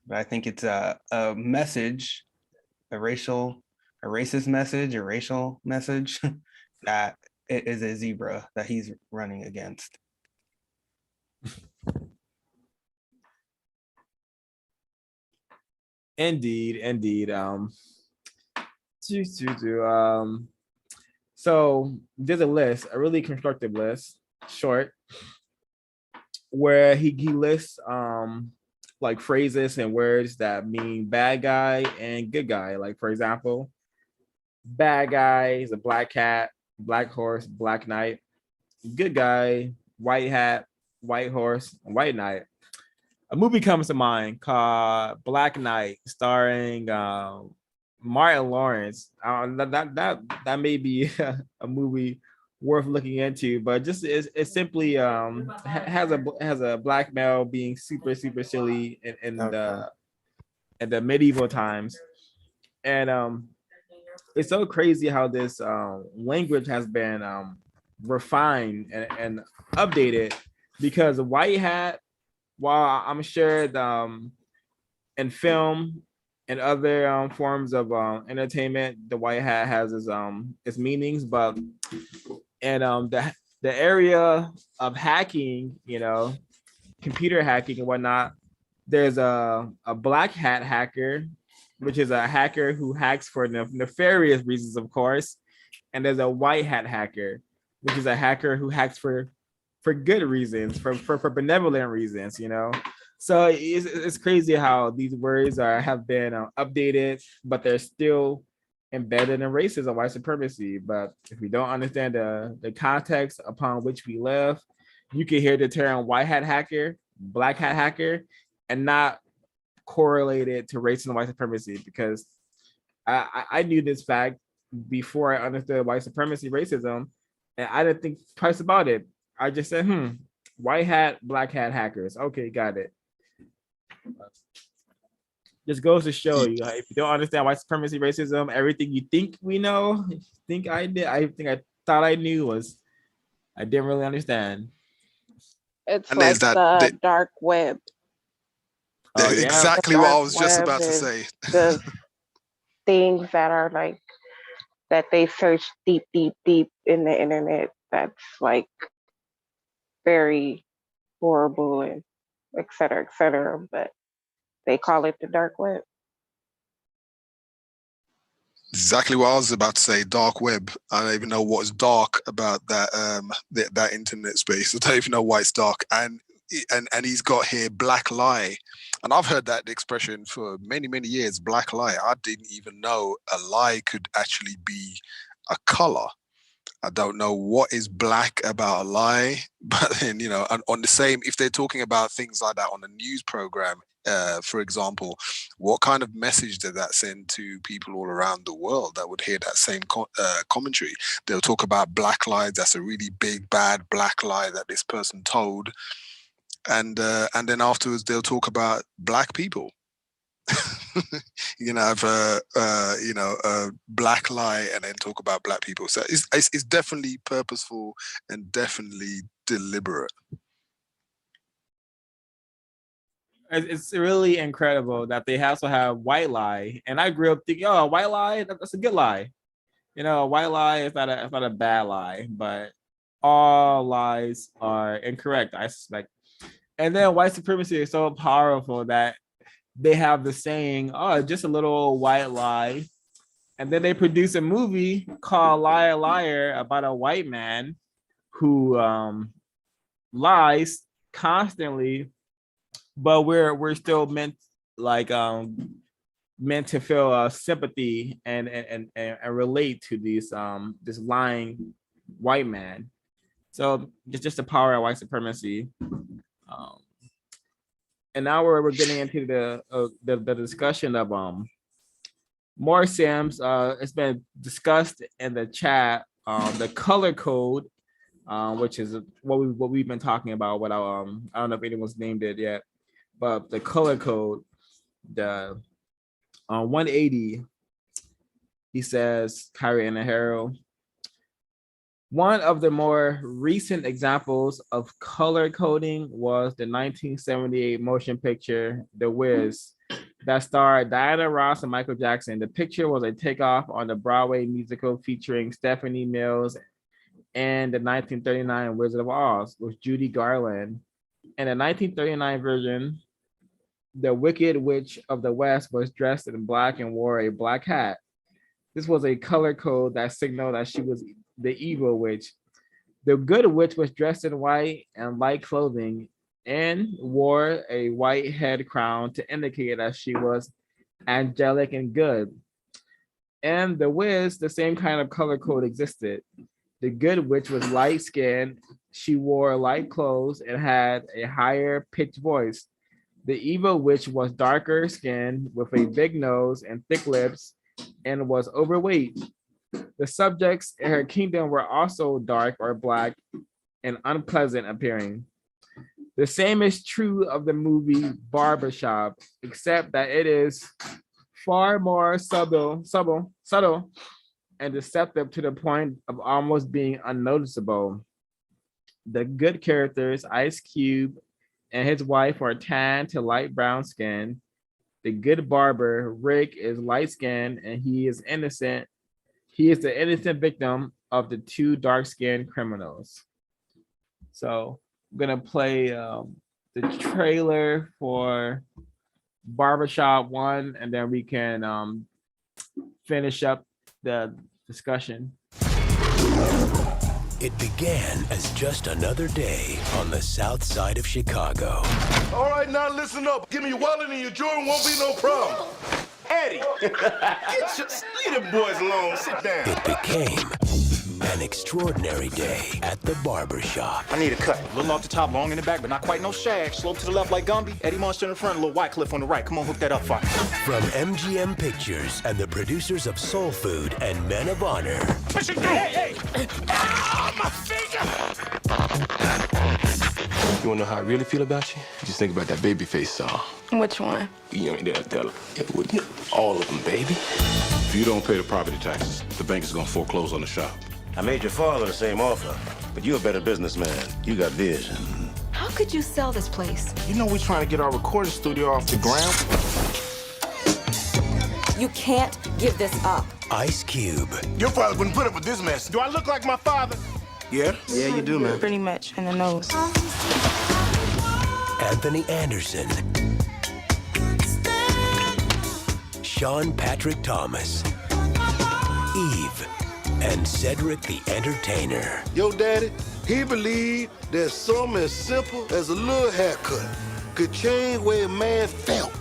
but I think it's a message, a racist message, a racial message that is a zebra that he's running against. Indeed. So there's a list, a really constructive list, short, where he lists like phrases and words that mean bad guy and good guy. Like for example, bad guy is a black cat, black horse, black knight. Good guy, white hat, white horse, white knight. A movie comes to mind called Black Knight, starring Martin Lawrence. That may be a movie worth looking into, but just it simply has a black male being super silly in the medieval times, and it's so crazy how this language has been refined and updated, because white hat, while I'm sure in film and other forms of entertainment, the white hat has its meanings, but and the area of hacking, computer hacking and whatnot, there's a black hat hacker, which is a hacker who hacks for nefarious reasons, of course, and there's a white hat hacker, which is a hacker who hacks for good reasons, for benevolent reasons, So it's crazy how these words have been updated, but they're still embedded in racism, white supremacy. But if we don't understand the context upon which we live, you can hear the term white hat hacker, black hat hacker, and not correlate it to racism and white supremacy, because I knew this fact before I understood white supremacy, racism, and I didn't think twice about it. I just said, white hat, black hat hackers. Okay, got it. Just goes to show you, if you don't understand white supremacy, racism, everything you think we know, I thought I knew, was I didn't really understand. It's And like there's that the dark web. Oh, yeah. exactly The what I dark was just web about to is say. the things that are like that they search deep in the internet. That's like very horrible and et cetera, but they call it the dark web. Exactly what I was about to say. Dark web. I don't even know what is dark about that that internet space. I don't even know why it's dark. And he's got here black lie, and I've heard that expression for many years. Black lie. I didn't even know a lie could actually be a color. I don't know what is black about a lie, but then, on the same, if they're talking about things like that on a news program, for example, what kind of message did that send to people all around the world that would hear that same commentary? They'll talk about black lies. That's a really big, bad black lie that this person told. And then afterwards, they'll talk about black people. You can have a black lie and then talk about black people. So it's definitely purposeful and definitely deliberate. It's really incredible that they also have white lie, and I grew up thinking, oh, a white lie, that's a good lie. A white lie is not a bad lie, but all lies are incorrect, I suspect. And then white supremacy is so powerful that they have the saying, oh, just a little white lie. And then they produce a movie called Liar Liar about a white man who lies constantly, but we're still meant to feel sympathy and relate to this lying white man. So it's just the power of white supremacy. And now we're getting into the discussion of more Sam's. It's been discussed in the chat, the color code, which is what we've been talking about. What I don't know if anyone's named it yet, but the color code, the 180. He says, Kyrie and Harrow. One of the more recent examples of color coding was the 1978 motion picture, The Wiz, that starred Diana Ross and Michael Jackson. The picture was a takeoff on the Broadway musical featuring Stephanie Mills and the 1939 Wizard of Oz with Judy Garland. In the 1939 version, the Wicked Witch of the West was dressed in black and wore a black hat. This was a color code that signaled that she was the evil witch. The good witch was dressed in white and light clothing and wore a white head crown to indicate that she was angelic and good. And the Wiz, the same kind of color code existed. The good witch was light skinned. She wore light clothes and had a higher pitched voice. The evil witch was darker skinned with a big nose and thick lips and was overweight. The subjects in her kingdom were also dark or black and unpleasant appearing. The same is true of the movie Barbershop, except that it is far more subtle, and deceptive to the point of almost being unnoticeable. The good characters, Ice Cube and his wife, are tan to light brown skin. The good barber, Rick, is light skinned and he is innocent. He is the innocent victim of the two dark skinned criminals. So I'm gonna play the trailer for Barbershop 1, and then we can finish up the discussion. It began as just another day on the south side of Chicago. All right, now listen up. Give me your wallet and your Jordan, won't be no problem. Eddie, leave them boys alone. Sit down. It became an extraordinary day at the barber shop. I need a cut. A little off the top, long in the back, but not quite no shag. Slope to the left like Gumby. Eddie Monster in the front, a little Wycliffe on the right. Come on, hook that up for me. From MGM Pictures and the producers of Soul Food and Men of Honor. Push it through. Hey, hey. Ah, my finger! You wanna know how I really feel about you? Just think about that baby face saw. Which one? You ain't there to tell her. All of them, baby. If you don't pay the property taxes, the bank is gonna foreclose on the shop. I made your father the same offer, but you're a better businessman. You got vision. How could you sell this place? You know we're trying to get our recording studio off the ground. You can't give this up. Ice Cube. Your father wouldn't put up with this mess. Do I look like my father? Yeah? Yeah, you do, man. Pretty much, in the nose. Anthony Anderson. Sean Patrick Thomas. Eve. And Cedric the Entertainer. Yo, daddy, he believed that something as simple as a little haircut could change where a man felt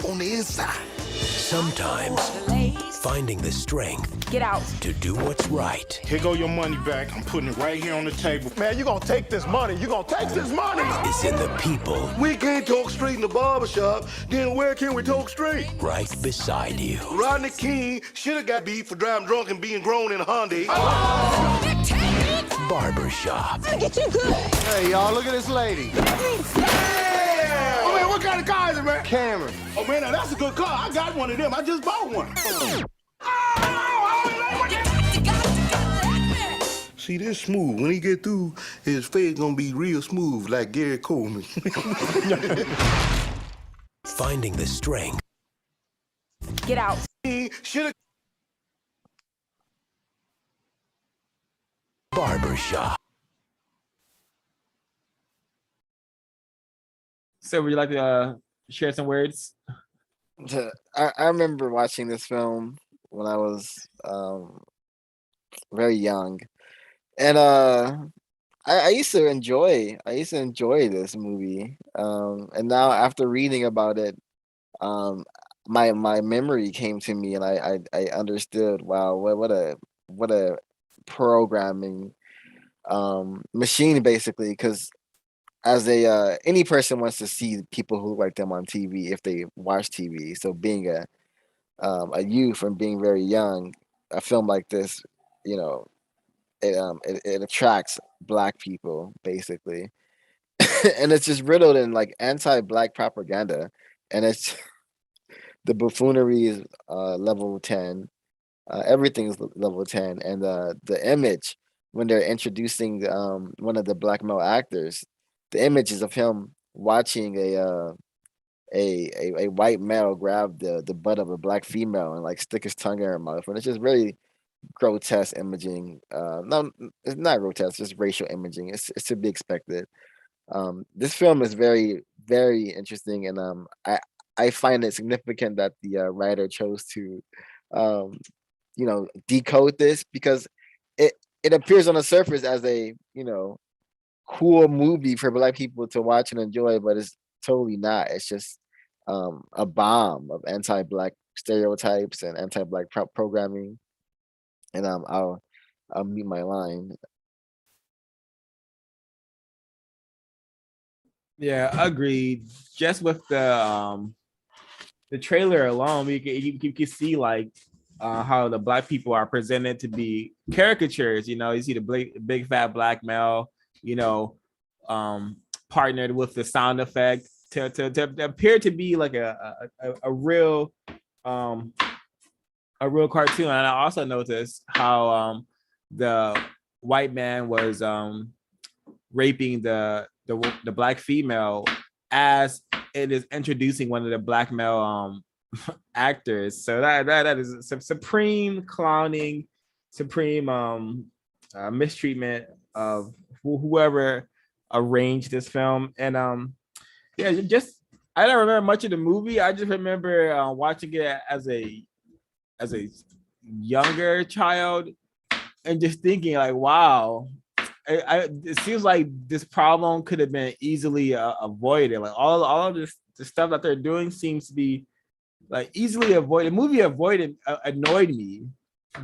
on the inside. Sometimes finding the strength to do what's right. Here go your money back. I'm putting it right here on the table. Man, you gonna take this money. You gonna take this money. Is in the people. We can't talk straight in the barbershop. Then where can we talk straight? Right beside you. Rodney King should have got beat for driving drunk and being grown in a Hyundai. Barbershop. Get you good. Hey, y'all, look at this lady. Oh, man, what kind of car is it, man? Cameron. Oh, man, now that's a good car. I got one of them. I just bought one. See, this smooth. When he get through, his face gonna be real smooth, like Gary Coleman. Finding the strength. Get out. Should've. Barbershop. So would you like to share some words? I remember watching this film when I was very young, and I used to enjoy this movie. And now after reading about it, my memory came to me, and I understood. Wow, what a programming machine, basically, because as any person wants to see people who look like them on TV if they watch TV. So being a youth and being very young, a film like this, you know, it attracts Black people, basically. And it's just riddled in like anti-Black propaganda, and it's the buffoonery is level 10, everything's level 10, and the image when they're introducing one of the Black male actors, the images of him watching a white male grab the butt of a Black female and like stick his tongue in her mouth, and it's just really grotesque imaging. No, it's not grotesque, just racial imaging. It's to be expected. This film is very, very interesting, and I find it significant that the writer chose to, um, decode this, because it appears on the surface as a cool movie for Black people to watch and enjoy, but it's totally not. It's just a bomb of anti-Black stereotypes and anti-Black programming. And I'll mute my line. Yeah, agreed. Just with the trailer alone, you can see like how the Black people are presented to be caricatures. You see the big fat Black male, partnered with the sound effect to appear to be like a real cartoon. And I also noticed how the white man was raping the Black female as it is introducing one of the Black male actors. So that is some supreme clowning, supreme mistreatment of whoever arranged this film. And yeah, just I don't remember much of the movie. I just remember watching it as a younger child and just thinking like, wow, it seems like this problem could have been easily avoided. Like all of this, the stuff that they're doing seems to be like easily avoided. The movie annoyed me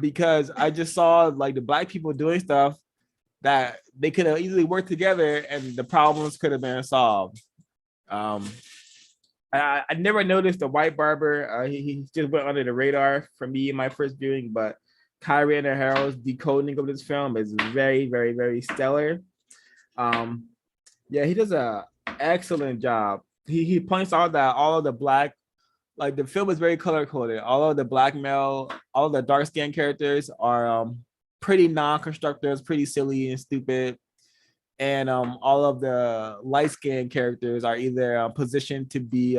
because I just saw like the Black people doing stuff that they could have easily worked together and the problems could have been solved. I never noticed the white barber. He just went under the radar for me in my first viewing, but Kyrie and Harold's decoding of this film is very, very, very stellar. Yeah, he does a excellent job. He points out that all of the Black, like the film is very color coded. All of the Black male, all of the dark skinned characters are pretty non-constructive, pretty silly and stupid. And all of the light skinned characters are either positioned to be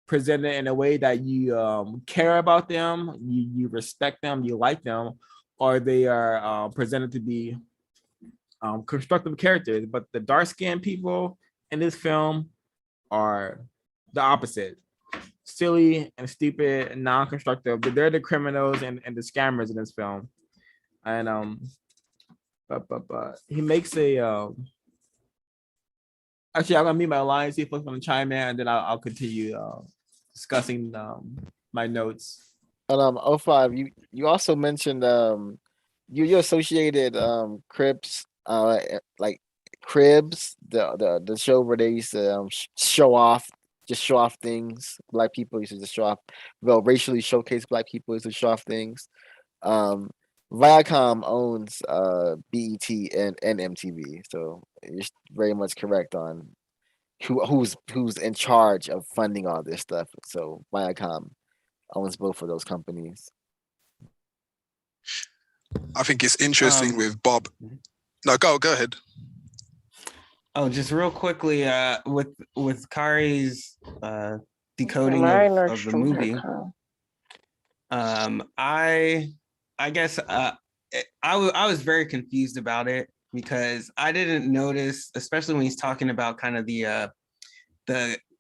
presented in a way that you care about them, you respect them, you like them, or they are presented to be constructive characters. But the dark skinned people in this film are the opposite. Silly and stupid and non-constructive. They're the criminals and the scammers in this film. And but he makes a actually I'm gonna meet my line, see if I'm gonna chime in, and then I'll continue discussing my notes. And 05, you also mentioned you associated Cribs like Cribs, the show where they used to show off things. Black people used to just show off, racially showcase Black people used to show off things. Viacom owns BET and MTV, so you're very much correct on who's in charge of funding all this stuff. So Viacom owns both of those companies. I think it's interesting with Bob. No, go ahead. Oh, just real quickly, with Kari's decoding of the movie. I guess I was very confused about it because I didn't notice, especially when he's talking about kind of the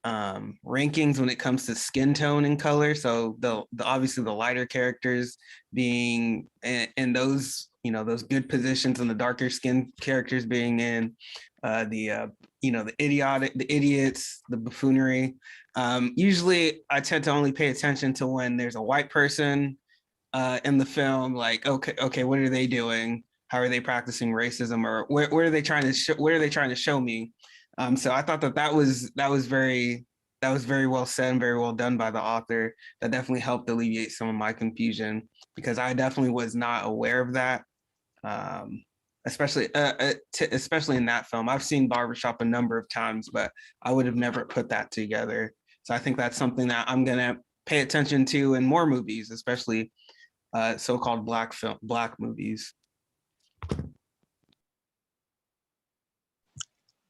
rankings when it comes to skin tone and color. So the obviously the lighter characters being in those those good positions, and the darker skin characters being in the idiots, the buffoonery. Usually I tend to only pay attention to when there's a white person in the film, like okay, what are they doing? How are they practicing racism, or where are they trying to show me? So I thought that was very well said and very well done by the author. That definitely helped alleviate some of my confusion, because I definitely was not aware of that. Especially in that film. I've seen Barbershop a number of times, but I would have never put that together. So I think that's something that I'm gonna pay attention to in more movies, especially so-called black movies.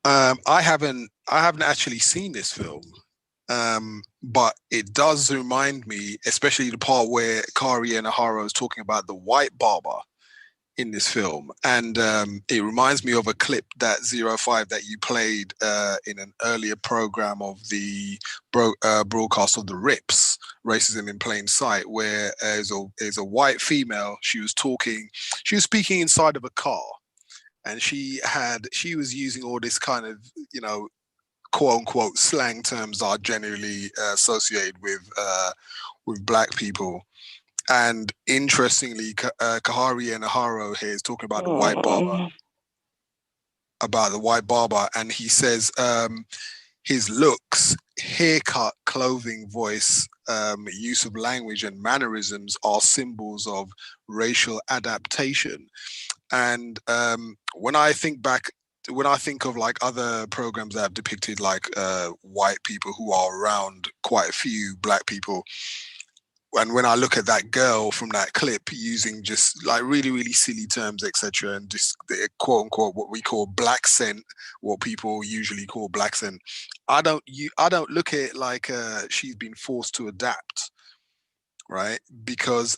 I haven't actually seen this film. But it does remind me, especially the part where Kari and Ahara is talking about the white barber in this film, and it reminds me of a clip that 05 that you played in an earlier program of the broadcast of the Rips, Racism in Plain Sight, where is a white female. She was speaking inside of a car, and she was using all this kind of, quote unquote slang terms that are generally associated with black people. And interestingly, Kahari and Aharo here is talking about the white barber, and he says his looks, haircut, clothing, voice, use of language, and mannerisms are symbols of racial adaptation. And when I think of like other programs that have depicted like white people who are around quite a few black people, and when I look at that girl from that clip using just like really, really silly terms, etc., and just the quote unquote what we call black scent, what people usually call black scent, I don't look at it like she's been forced to adapt, right? Because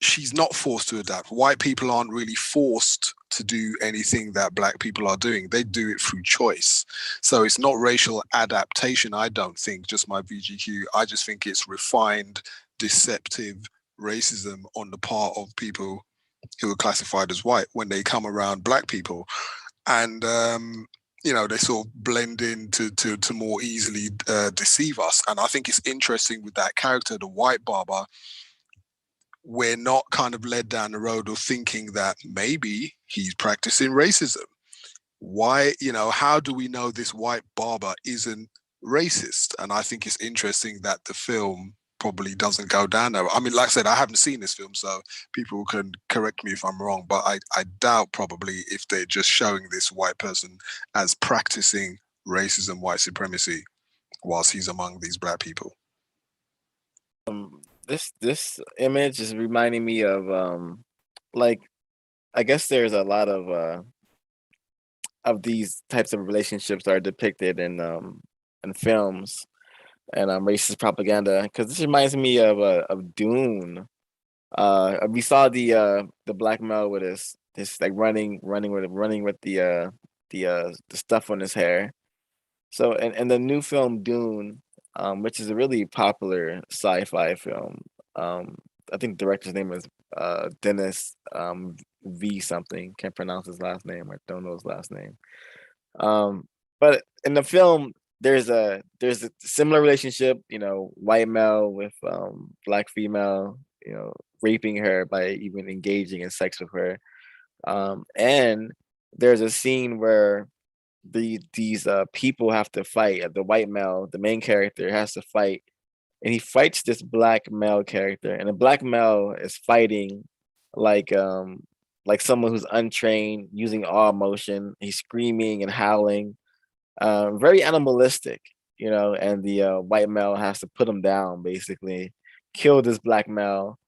she's not forced to adapt. White people aren't really forced to do anything that black people are doing. They do it through choice. So it's not racial adaptation, I don't think, just my VGQ. I just think it's refined, deceptive racism on the part of people who are classified as white when they come around black people. And, they sort of blend in to more easily deceive us. And I think it's interesting with that character, the white barber, we're not kind of led down the road of thinking that maybe he's practicing racism. Why, how do we know this white barber isn't racist? And I think it's interesting that the film probably doesn't go down there. I mean, like I said, I haven't seen this film, so people can correct me if I'm wrong, but I doubt probably if they're just showing this white person as practicing racism, white supremacy, whilst he's among these black people. This image is reminding me of I guess there's a lot of these types of relationships that are depicted in films and racist propaganda, because this reminds me of Dune. We saw the black male with his like running with the stuff on his hair. So in the new film Dune, which is a really popular sci-fi film. I think the director's name is Dennis V something. Can't pronounce his last name. I don't know his last name. But in the film, there's a similar relationship. White male with black female. Raping her by even engaging in sex with her. And there's a scene where these people have to fight. The white male, the main character, has to fight, and he fights this black male character, and the black male is fighting like someone who's untrained, using all emotion. He's screaming and howling, very animalistic, and the white male has to put him down, basically kill this black male,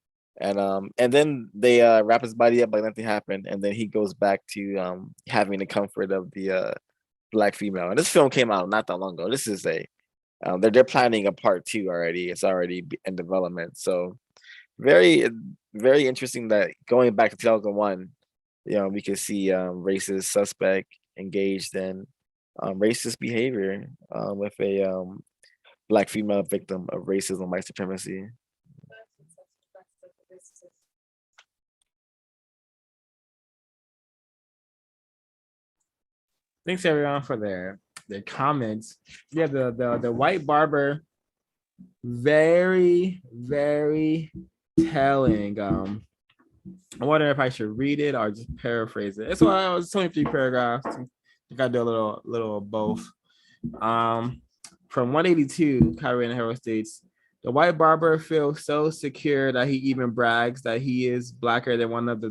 and then they wrap his body up like nothing happened, and then he goes back to having the comfort of the black female. And this film came out not that long ago. This is they're planning a part 2 already. It's already in development. So very, very interesting that going back to 2001, we could see racist suspect engaged in racist behavior with a black female victim of racism, white supremacy. Thanks everyone for their comments. Yeah, the white barber, very, very telling. I wonder if I should read it or just paraphrase it. It's why it was 23 paragraphs. I think I do a little of both. From 182, Kyrie and Hero states, the white barber feels so secure that he even brags that he is blacker than one of the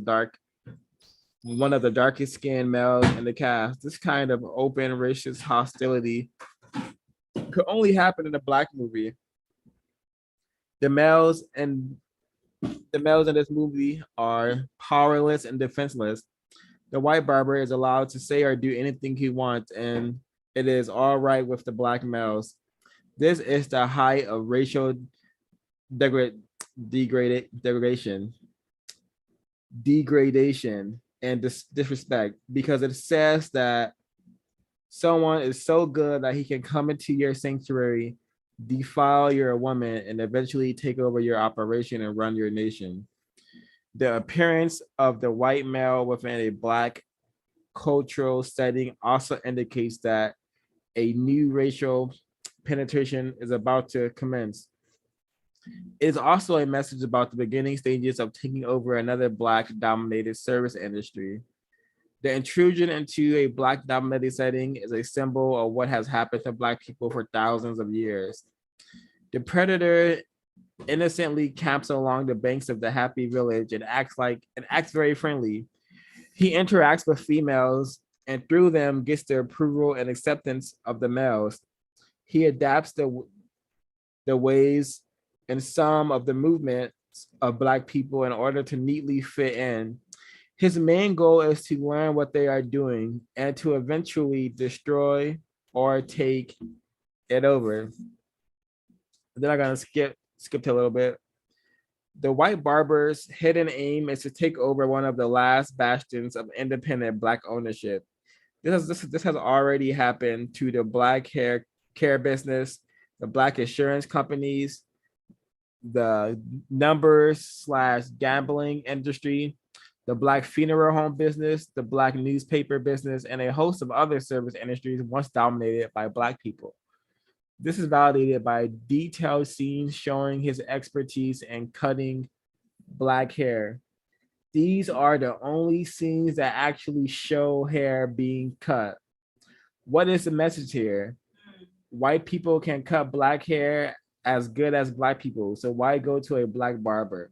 darkest skinned males in the cast. This kind of open racist hostility could only happen in a black movie. The males in this movie are powerless and defenseless. The white barber is allowed to say or do anything he wants, and it is all right with the black males. This is the height of racial degradation, and disrespect, because it says that someone is so good that he can come into your sanctuary, defile your woman, and eventually take over your operation and run your nation. The appearance of the white male within a black cultural setting also indicates that a new racial penetration is about to commence. It is also a message about the beginning stages of taking over another black dominated service industry. The intrusion into a black dominated setting is a symbol of what has happened to black people for thousands of years. The predator innocently camps along the banks of the happy village and acts very friendly. He interacts with females and through them gets the approval and acceptance of the males. He adapts the ways and some of the movements of black people in order to neatly fit in. His main goal is to learn what they are doing and to eventually destroy or take it over. Then I'm gonna skip to a little bit. The white barber's hidden aim is to take over one of the last bastions of independent black ownership. This has already happened to the black hair care business, the black insurance companies, the numbers/gambling industry, the black funeral home business, the black newspaper business, and a host of other service industries once dominated by black people. This is validated by detailed scenes showing his expertise in cutting black hair. These are the only scenes that actually show hair being cut. What is the message here? White people can cut black hair as good as black people, so why go to a black barber?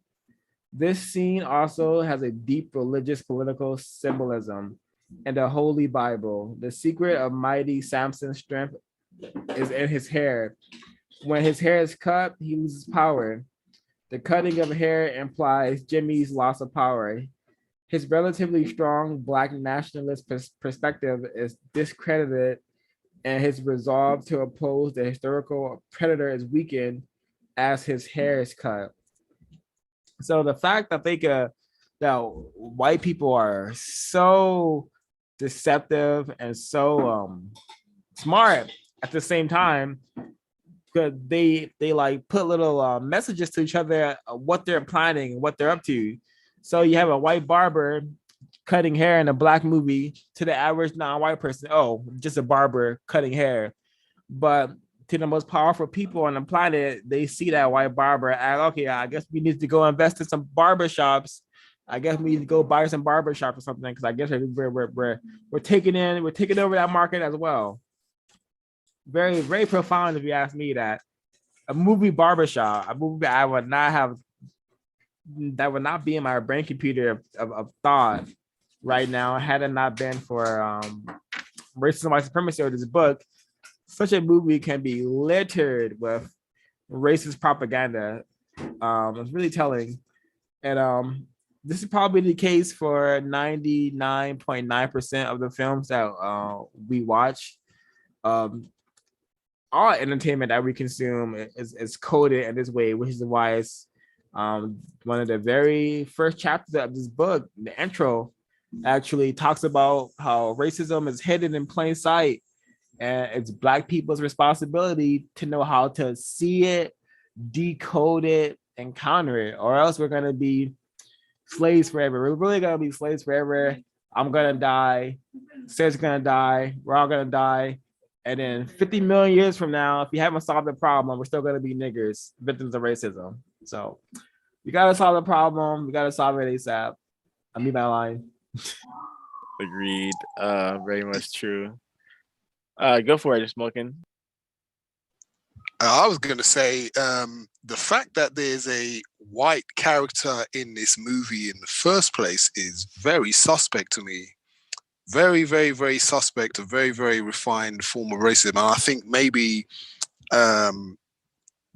This scene also has a deep religious political symbolism. In the Holy Bible, the secret of mighty Samson's strength is in his hair. When his hair is cut, he loses power. The cutting of hair implies Jimmy's loss of power. His relatively strong black nationalist perspective is discredited, and his resolve to oppose the historical predator is weakened as his hair is cut. So the fact that that white people are so deceptive and so smart at the same time, because they like put little messages to each other what they're planning, what they're up to. So you have a white barber cutting hair in a black movie. To the average non-white person, oh, just a barber cutting hair. But to the most powerful people on the planet, they see that white barber and okay, I guess we need to go invest in some barber shops. I guess we need to go buy some barber shop or something, because I guess we're taking over that market as well. Very, very profound if you ask me. That a movie barbershop, a movie I would not have, that would not be in my brain computer of thought right now had it not been for racism and white supremacy or this book. Such a movie can be littered with racist propaganda. It's really telling. And this is probably the case for 99.9% of the films that we watch. All entertainment that we consume is coded in this way, which is why it's one of the very first chapters of this book. The intro actually talks about how racism is hidden in plain sight, and it's black people's responsibility to know how to see it, decode it, and counter it, or else we're gonna be slaves forever. We're really gonna be slaves forever. I'm gonna die. Sarah's gonna die. We're all gonna die. And then 50 million years from now, if you haven't solved the problem, we're still gonna be niggers, victims of racism. So you gotta solve the problem. We gotta solve it ASAP. I mean my line. Agreed. Very much true. Go for it, Smoking. I was going to say the fact that there's a white character in this movie in the first place is very suspect to me. Very, very, very suspect. A very, very refined form of racism. And I think maybe the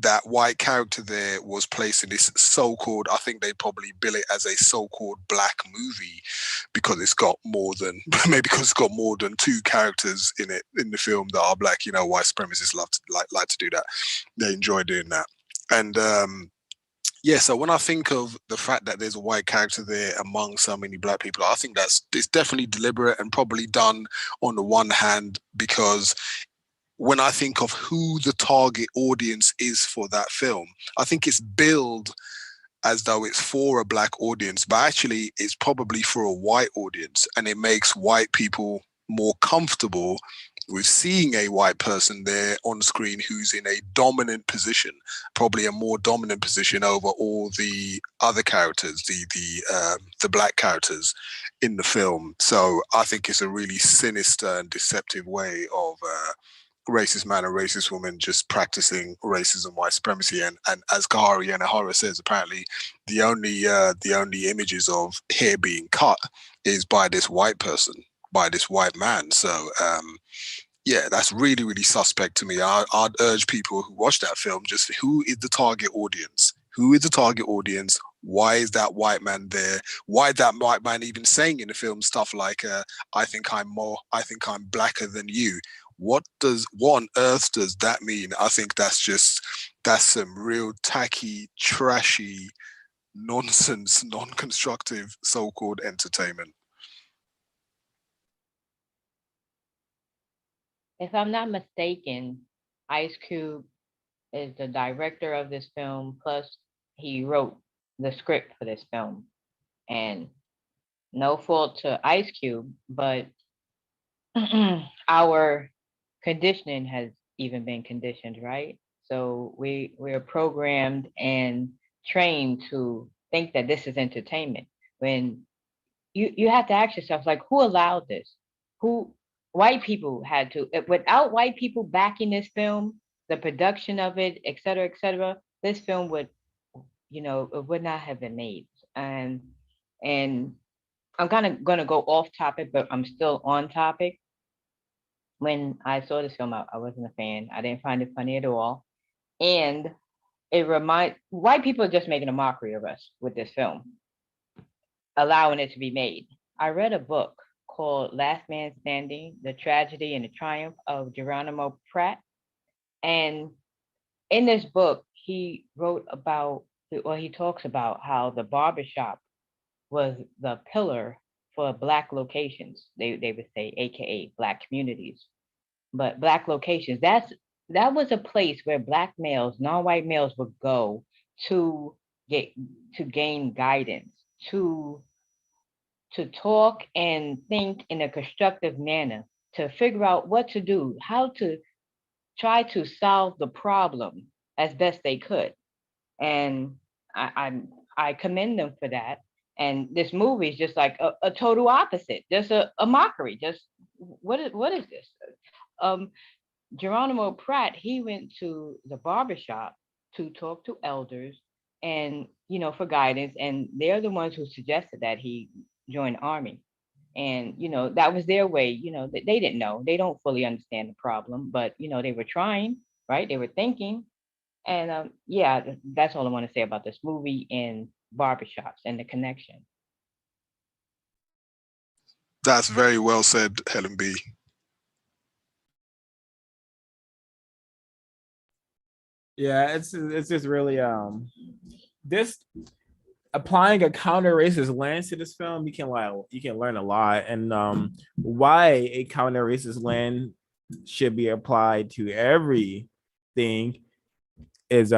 that white character there was placed in this so-called, I think they'd probably bill it as a so-called black movie because it's got more than, maybe because it's got more than two characters in it, in the film that are black. You know, white supremacists love to like to do that. They enjoy doing that. And yeah, so when I think of the fact that there's a white character there among so many black people, I think it's definitely deliberate and probably done on the one hand because when I think of who the target audience is for that film, I think it's billed as though it's for a black audience, but actually it's probably for a white audience, and it makes white people more comfortable with seeing a white person there on screen who's in a dominant position, probably a more dominant position over all the other characters, the black characters in the film. So I think it's a really sinister and deceptive way of racist man and racist woman just practicing racism, white supremacy, and as Kahari Yanahara says, apparently the only images of hair being cut is by this white person, by this white man. So yeah, that's really, really suspect to me. I'd urge people who watch that film, just who is the target audience? Who is the target audience? Why is that white man there? Why is that white man even saying in the film stuff like, I think I'm blacker than you? What on earth does that mean? I think that's some real tacky, trashy, nonsense, non-constructive so-called entertainment. If I'm not mistaken, Ice Cube is the director of this film, plus he wrote the script for this film. And no fault to Ice Cube, but our conditioning has even been conditioned, right? So we're programmed and trained to think that this is entertainment. When you have to ask yourself, like, who allowed this? White people had to, without white people backing this film, the production of it, et cetera, this film would, it would not have been made. And I'm kind of going to go off topic, but I'm still on topic. When I saw this film, I wasn't a fan. I didn't find it funny at all. And white people are just making a mockery of us with this film, allowing it to be made. I read a book called Last Man Standing, The Tragedy and the Triumph of Geronimo Pratt. And in this book, he talks about how the barbershop was the pillar for black locations. They would say, AKA black communities, but black locations. That was a place where black males, non-white males would go to gain guidance, to talk and think in a constructive manner, to figure out what to do, how to try to solve the problem as best they could. And I commend them for that. And this movie is just like a total opposite, just a mockery. Just what is this? Geronimo Pratt, he went to the barbershop to talk to elders and, for guidance. And they're the ones who suggested that he join the army. And, that was their way, they didn't know. They don't fully understand the problem, but, they were trying, right? They were thinking. And yeah, that's all I want to say about this movie and barbershops and the connection. That's very well said, Helen B. Yeah, it's just really this applying a counter racist lens to this film, you can learn a lot, and why a counter racist lens should be applied to everything is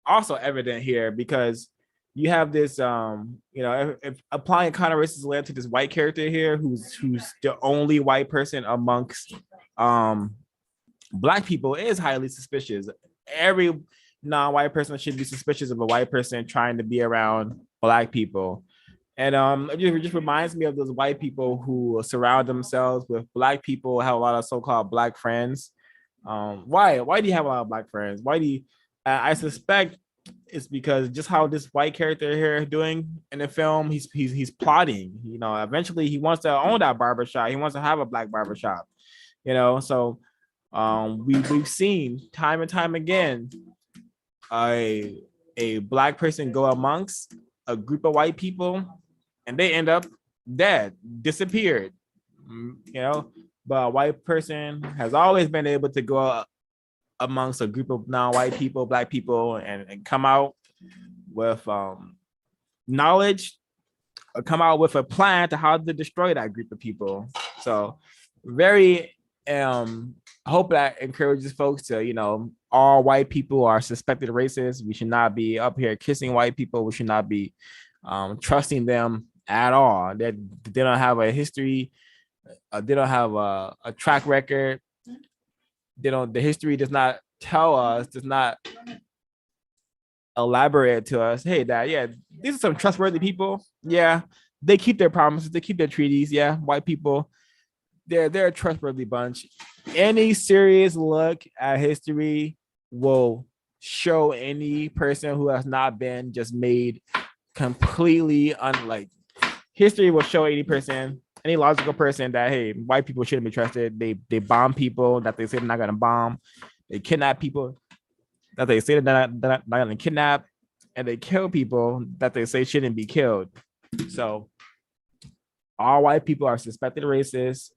also evident here, because you have this if applying a counter racist lens to this white character here who's the only white person amongst black people is highly suspicious. Every non-white person should be suspicious of a white person trying to be around black people. And it just reminds me of those white people who surround themselves with black people, have a lot of so-called black friends. Why do you have a lot of black friends? Why do you? I suspect it's because just how this white character here is doing in the film, he's plotting. Eventually he wants to own that barbershop. He wants to have a black barbershop. So We've seen time and time again a black person go amongst a group of white people and they end up dead, disappeared. You know, but a white person has always been able to go amongst a group of non-white people, black people, and come out with knowledge, or come out with a plan to how to destroy that group of people. So very hope that encourages folks to, you know, all white people are suspected racists. We should not be up here kissing white people. We should not be trusting them at all. They don't have a history. They don't have a track record. The history does not tell us, does not elaborate to us, hey, that, yeah, these are some trustworthy people. Yeah, they keep their promises, they keep their treaties. Yeah, white people, they're a trustworthy bunch. Any serious look at history will show any person who has not been just made completely unlike. History will show any logical person that, hey, white people shouldn't be trusted. They bomb people that they say they're not gonna bomb. They kidnap people that they say they're not gonna kidnap, and they kill people that they say shouldn't be killed. So all white people are suspected racist.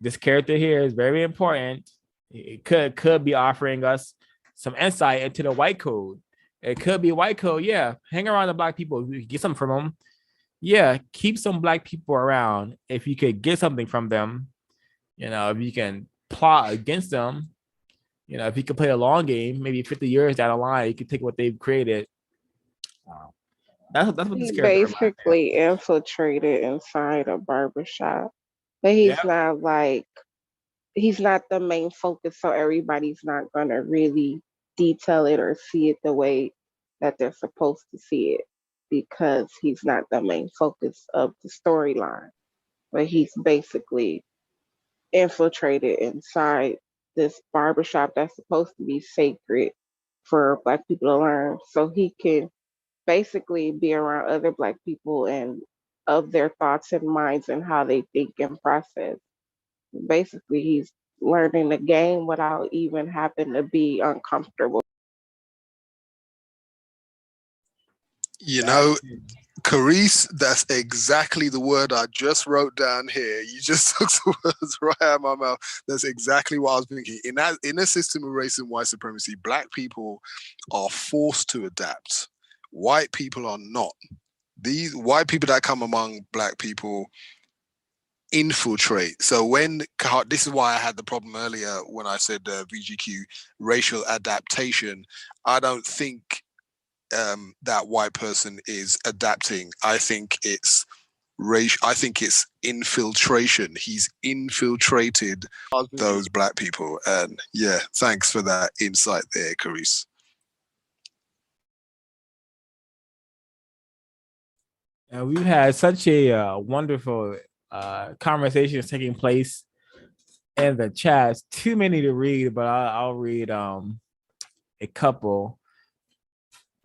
This character here is very important. It could be offering us some insight into the white code. It could be white code. Yeah, hang around the black people, get something from them. Yeah, keep some black people around. If you could get something from them, you know, if you can plot against them, you know, if you could play a long game, maybe 50 years down the line, you could take what they've created. That's what this He character reminds me of. basically infiltrated inside a barbershop, but he's not like, he's not the main focus, so everybody's not gonna really detail it or see it the way that they're supposed to see it, because he's not the main focus of the storyline. But he's basically infiltrated inside this barbershop that's supposed to be sacred for black people to learn, so he can basically be around other black people and of their thoughts and minds and how they think and process. Basically, he's learning the game without even having to be uncomfortable. You know, Carice, that's exactly the word I just wrote down here. You just took the words right out of my mouth. That's exactly what I was thinking. In a system of race and white supremacy, black people are forced to adapt. White people are not. These white people that come among black people infiltrate. So this is why I had the problem earlier when I said VGQ, racial adaptation. I don't think that white person is adapting. I think it's I think it's infiltration. He's infiltrated those black people. And yeah, thanks for that insight there, Carice. And we've had such a wonderful conversations taking place in the chats. Too many to read, but I'll read a couple.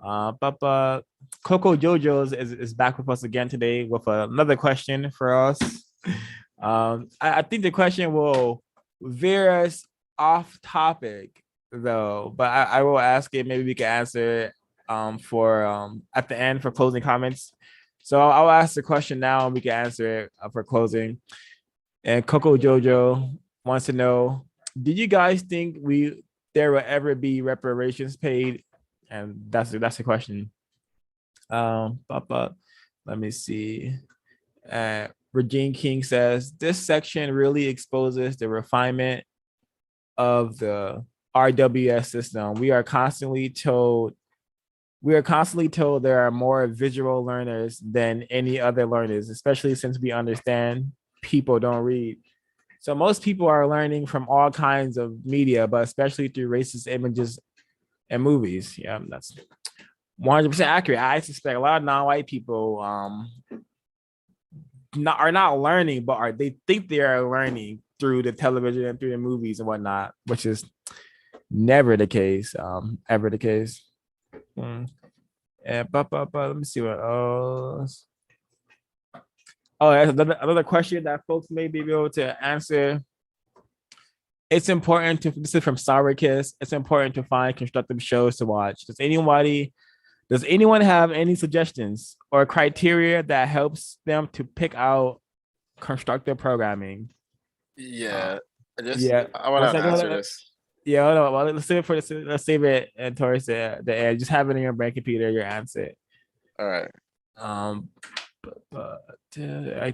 Coco Jojo's is back with us again today with another question for us. I think the question will veer us off topic though, but I will ask it. Maybe we can answer it for at the end for closing comments. So I'll ask the question now and we can answer it for closing. And Coco Jojo wants to know, did you guys think there will ever be reparations paid? And that's the question. Let me see. Regine King says, this section really exposes the refinement of the RWS system. We are constantly told there are more visual learners than any other learners, especially since we understand people don't read. So most people are learning from all kinds of media, but especially through racist images and movies. Yeah, that's 100% accurate. I suspect a lot of non-white people are not learning, but they think they are learning through the television and through the movies and whatnot, which is never the case, ever the case. And let me see what else. Oh, that's another question that folks may be able to answer it's important to, this is from Sour Kiss, it's important to find constructive shows to watch. Does anyone have any suggestions or criteria that helps them to pick out constructive programming? Yeah. Yeah. I want to answer Second, this. yeah, hold on. Well, let's save it for this. Let's save it and towards the end. Just have it in your brain computer, your answer. All right. I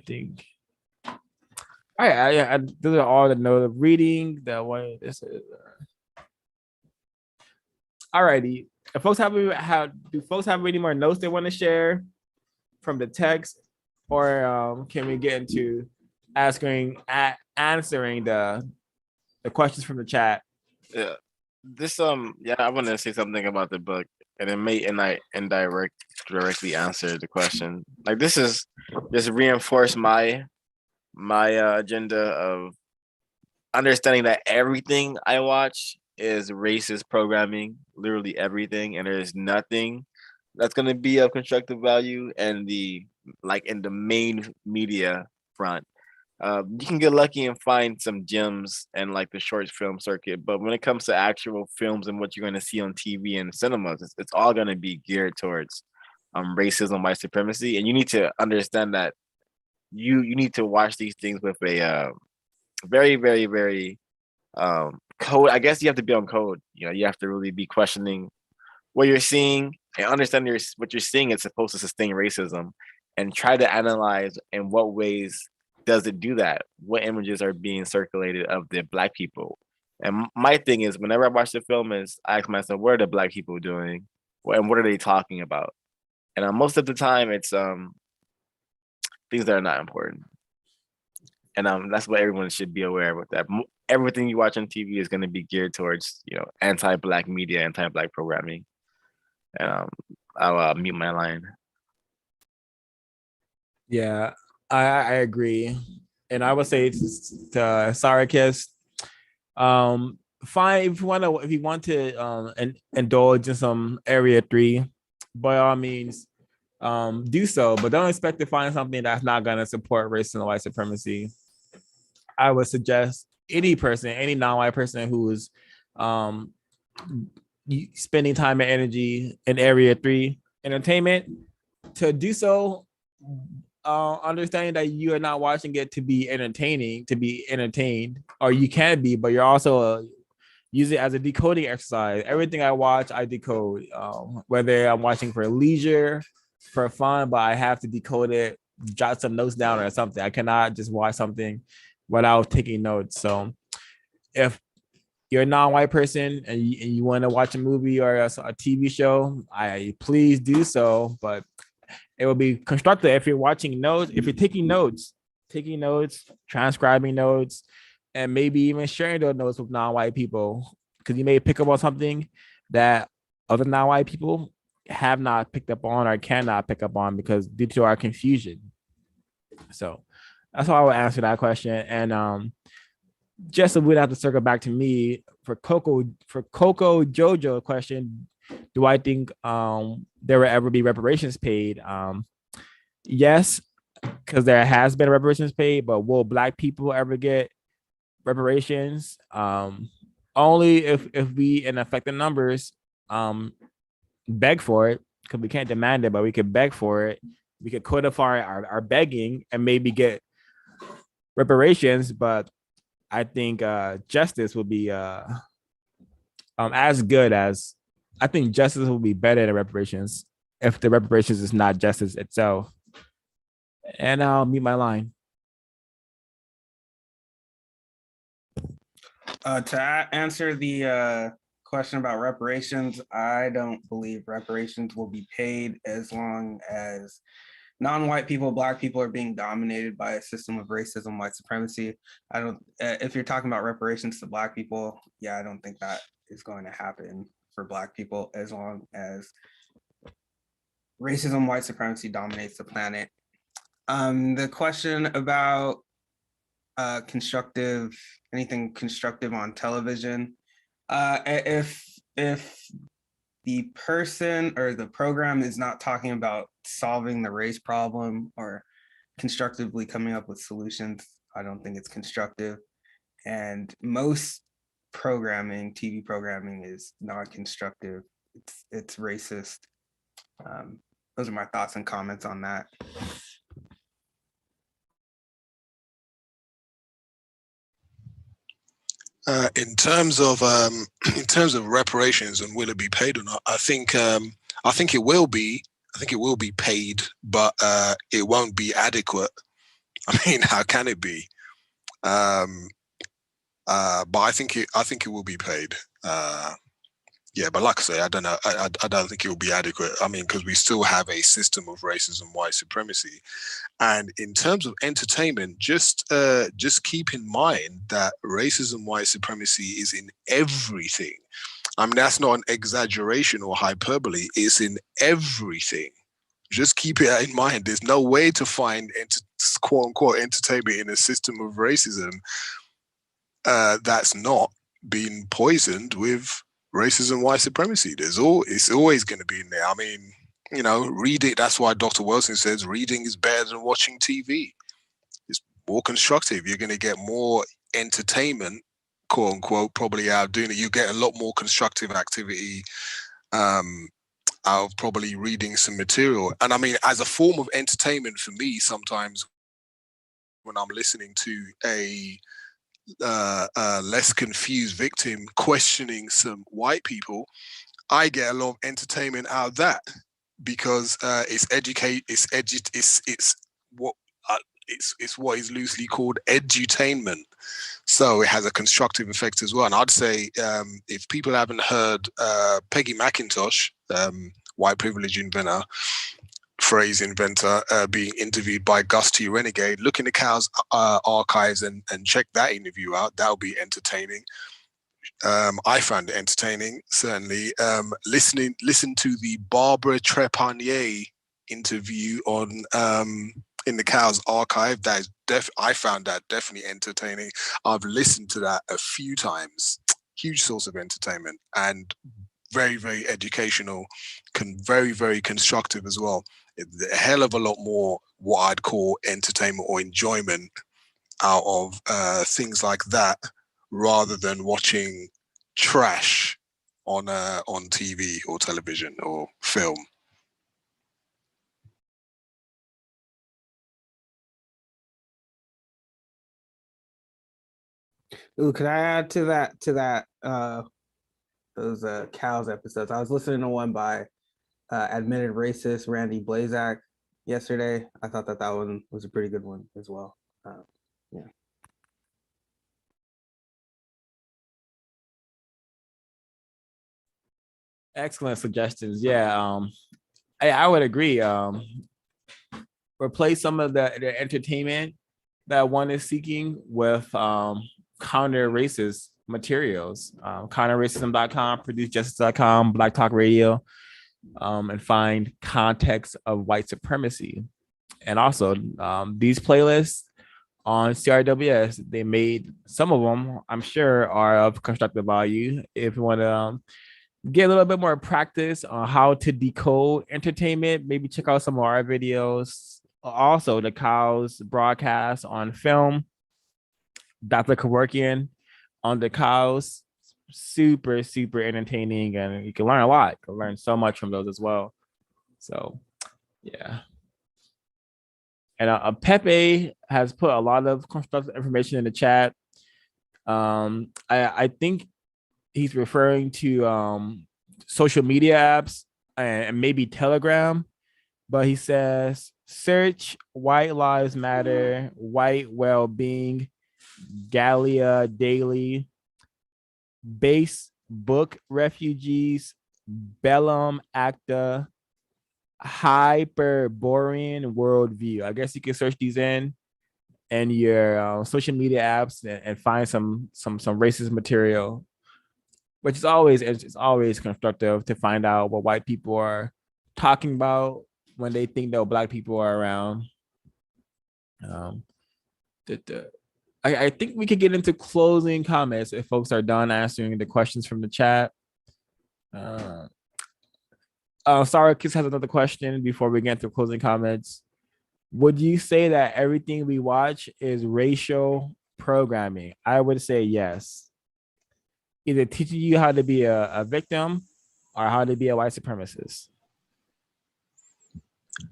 think. All right, those are all the note of reading. The one this is. Alrighty. If folks do folks have any more notes they want to share from the text, or can we get into answering the questions from the chat? Yeah. This yeah, I want to say something about the book, and it may directly answer the question. Like this is just reinforce my agenda of understanding that everything I watch is racist programming, literally everything, and there's nothing that's gonna be of constructive value in the main media front. You can get lucky and find some gems and like the short film circuit, but when it comes to actual films and what you're going to see on TV and cinemas, it's all going to be geared towards racism, white supremacy, and you need to understand that you need to watch these things with a very, very, very code. I guess you have to be on code. You know, you have to really be questioning what you're seeing and understand what you're seeing is supposed to sustain racism, and try to analyze in what ways does it do that? What images are being circulated of the Black people? And my thing is, whenever I watch the film, I ask myself, what are the Black people doing? And what are they talking about? And most of the time, it's things that are not important. And that's what everyone should be aware of with that. Everything you watch on TV is going to be geared towards, anti-Black media, anti-Black programming. And I'll mute my line. Yeah, I agree, and I would say to Sarkis, fine if you want to indulge in some Area 3, by all means, do so, but don't expect to find something that's not gonna support racism and white supremacy. I would suggest any non-white person who is spending time and energy in Area 3 entertainment to do so. Understanding that you are not watching it to be entertained, or you can be, but you're also use it as a decoding exercise. Everything I watch, I decode, whether I'm watching for leisure, for fun, but I have to decode it, jot some notes down or something. I cannot just watch something without taking notes. So if you're a non-white person and you want to watch a movie or a TV show, I please do so, but it will be constructive if you're watching notes, if you're taking notes, transcribing notes, and maybe even sharing those notes with non-white people, because you may pick up on something that other non-white people have not picked up on or cannot pick up on because due to our confusion. So that's how I would answer that question. And just so we don't have to circle back to me for Coco Jojo question. Do I think there will ever be reparations paid? Yes, because there has been reparations paid, but will Black people ever get reparations? Only if we, in affected numbers, beg for it, because we can't demand it, but we could beg for it. We could codify our begging and maybe get reparations, but I think justice will be as good as, I think justice will be better than reparations if the reparations is not justice itself. And I'll mute my line. To answer the question about reparations, I don't believe reparations will be paid as long as non-white people, Black people are being dominated by a system of racism, white supremacy. I don't, if you're talking about reparations to Black people, yeah, I don't think that is going to happen for Black people as long as racism, white supremacy dominates the planet. The question about anything constructive on television, if the person or the program is not talking about solving the race problem or constructively coming up with solutions, I don't think it's constructive. And most programming, TV programming is non-constructive. It's racist. Those are my thoughts and comments on that. In terms of reparations and will it be paid or not, I think it will be. I think it will be paid, but it won't be adequate. I mean, how can it be? But I think it will be paid. Yeah, but like I say, I don't know. I don't think it will be adequate. I mean, because we still have a system of racism, white supremacy, and in terms of entertainment, just keep in mind that racism, white supremacy is in everything. I mean, that's not an exaggeration or hyperbole. It's in everything. Just keep it in mind. There's no way to find quote unquote entertainment in a system of racism that's not being poisoned with racism, white supremacy. It's always going to be in there. I mean, you know, read it. That's why Dr. Wilson says reading is better than watching TV. It's more constructive. You're going to get more entertainment, quote unquote, probably out of doing it. You get a lot more constructive activity out of probably reading some material. And I mean, as a form of entertainment for me, sometimes when I'm listening to a less confused victim questioning some white people, I get a lot of entertainment out of that because it's what is loosely called edutainment. So it has a constructive effect as well. And I'd say if people haven't heard Peggy McIntosh, white privilege phrase inventor, being interviewed by Gus T. Renegade, look in the Cow's archives and check that interview out. That'll be entertaining. I found it entertaining, certainly. Listen to the Barbara Trepanier interview on in the Cow's archive. That is I found that definitely entertaining. I've listened to that a few times. Huge source of entertainment and very, very educational, very, very constructive as well. A hell of a lot more what I'd call entertainment or enjoyment out of things like that, rather than watching trash on TV or television or film. Ooh, can I add to that those cows episodes? I was listening to one by admitted racist Randy Blazak yesterday. I thought that one was a pretty good one as well. Yeah. Excellent suggestions. Yeah, I would agree. Replace some of the entertainment that one is seeking with counter racist materials. Counterracism.com, producejustice.com, Black Talk Radio, and find context of white supremacy. And also these playlists on CRWS, they made some of them, I'm sure, are of constructive value. If you want to get a little bit more practice on how to decode entertainment, maybe check out some of our videos. Also, the Cows broadcast on film, Dr. Kevorkian on the Cows, super, super entertaining, and you can learn a lot. You can learn so much from those as well. So, yeah. And Pepe has put a lot of constructive information in the chat. I think he's referring to social media apps and maybe Telegram, but he says search White Lives Matter, White Well-Being, Gallia Daily, Base Book Refugees, Bellum Acta, Hyperborean Worldview. I guess you can search these in your social media apps and find some racist material, which is always constructive to find out what white people are talking about when they think that Black people are around. I think we could get into closing comments if folks are done answering the questions from the chat. Sarah Kiss has another question before we get into closing comments. Would you say that everything we watch is racial programming? I would say yes. either teaching you how to be a victim or how to be a white supremacist.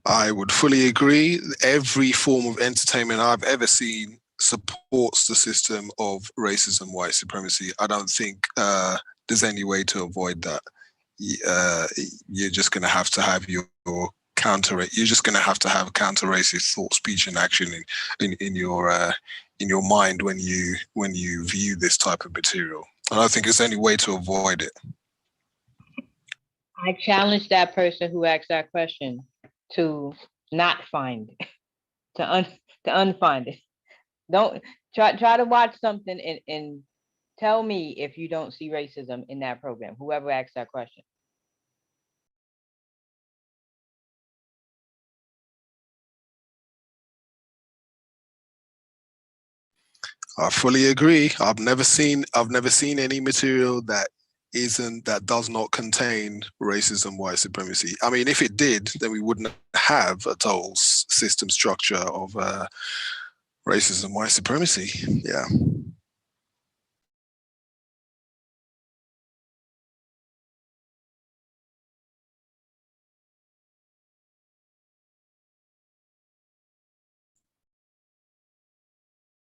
I would fully agree. Every form of entertainment I've ever seen supports the system of racism, white supremacy. I don't think there's any way to avoid that. You're just going to have your counter. You're just going to have counter-racist thought, speech, and action in your mind when you view this type of material. I don't think there's any way to avoid it. I challenge that person who asked that question to not find it, to unfind it. Don't try to watch something and tell me if you don't see racism in that program, whoever asked that question. I fully agree. I've never seen any material that does not contain racism, white supremacy. I mean, if it did, then we wouldn't have a total system structure of racism, white supremacy. Yeah.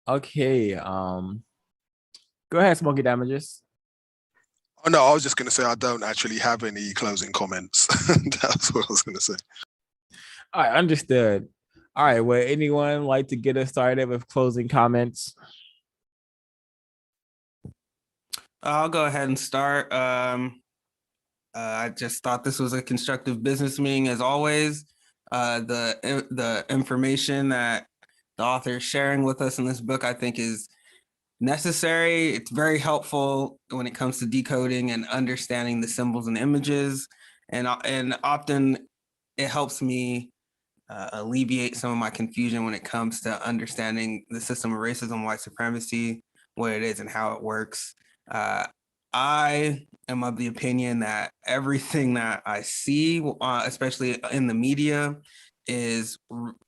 Okay. Go ahead, Smoky Damages. Oh no, I was just going to say I don't actually have any closing comments. That's what I was going to say. All right, understood. All right, would anyone like to get us started with closing comments? I'll go ahead and start. I just thought this was a constructive business meeting as always. The information that the author is sharing with us in this book, I think, is necessary. It's very helpful when it comes to decoding and understanding the symbols and images, and often it helps me alleviate some of my confusion when it comes to understanding the system of racism, white supremacy, what it is and how it works. I am of the opinion that everything that I see, especially in the media, is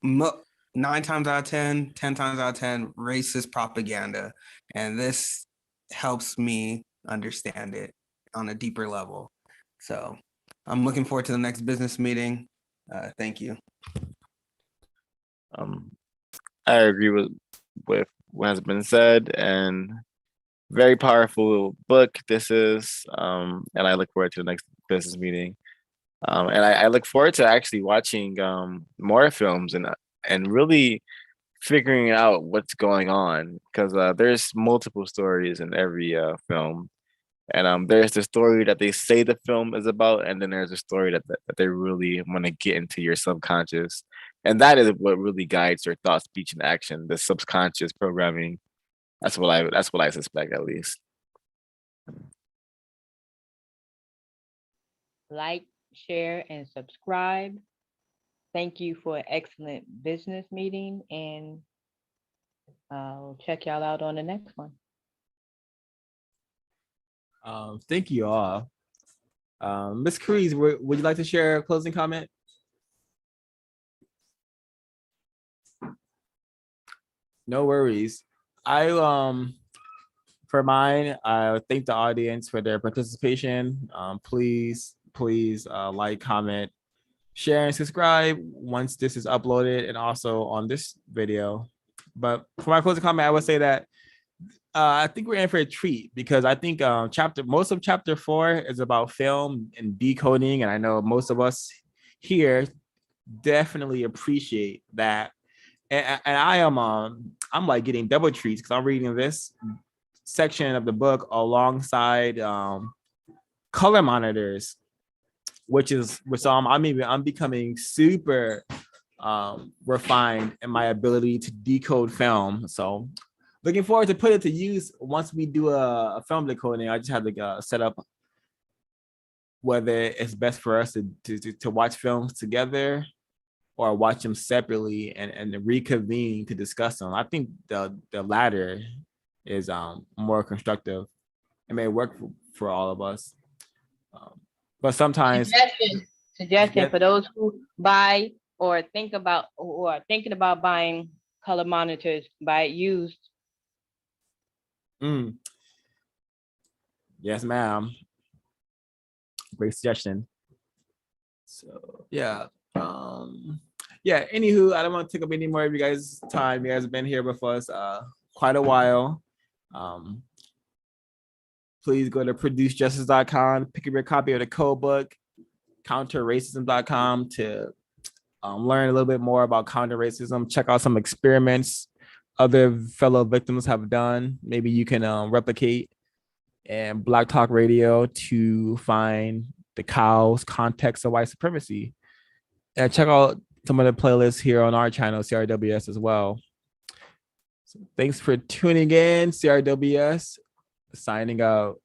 9 times out of 10, 10 times out of 10, racist propaganda. And this helps me understand it on a deeper level. So I'm looking forward to the next business meeting. Thank you. I agree with what has been said, and very powerful book this is. And I look forward to the next business meeting. And I look forward to actually watching more films and really figuring out what's going on, because there's multiple stories in every film. And there's the story that they say the film is about, and then there's a story that they really want to get into your subconscious. And that is what really guides your thought, speech, and action, the subconscious programming. That's what I suspect, at least. Like, share, and subscribe. Thank you for an excellent business meeting, and I'll check y'all out on the next one. Thank you all. Ms. Crees, would you like to share a closing comment? No worries. For mine, I thank the audience for their participation. Please like, comment, share, and subscribe once this is uploaded, and also on this video. But for my closing comment, I would say that I think we're in for a treat, because I think most of chapter 4 is about film and decoding, and I know most of us here definitely appreciate that. And I'm like getting double treats because I'm reading this section of the book alongside color monitors, which I'm becoming super refined in my ability to decode film. So looking forward to put it to use once we do a film decoding. I just have to set up whether it's best for us to watch films together or watch them separately and reconvene to discuss them. I think the latter is more constructive. It may work for all of us. But sometimes suggestion for those who buy or think about or are thinking about buying color monitors, buy it used. Yes, ma'am. Great suggestion. So yeah. Anywho, I don't want to take up any more of you guys' time. You guys have been here with us quite a while. Please go to producejustice.com, pick up your copy of the code book, counterracism.com to learn a little bit more about counter racism. Check out some experiments other fellow victims have done. Maybe you can replicate. And Black Talk Radio to find the cow's context of white supremacy. And check out some of the playlists here on our channel, CRWS, as well. So thanks for tuning in, CRWS. Signing out.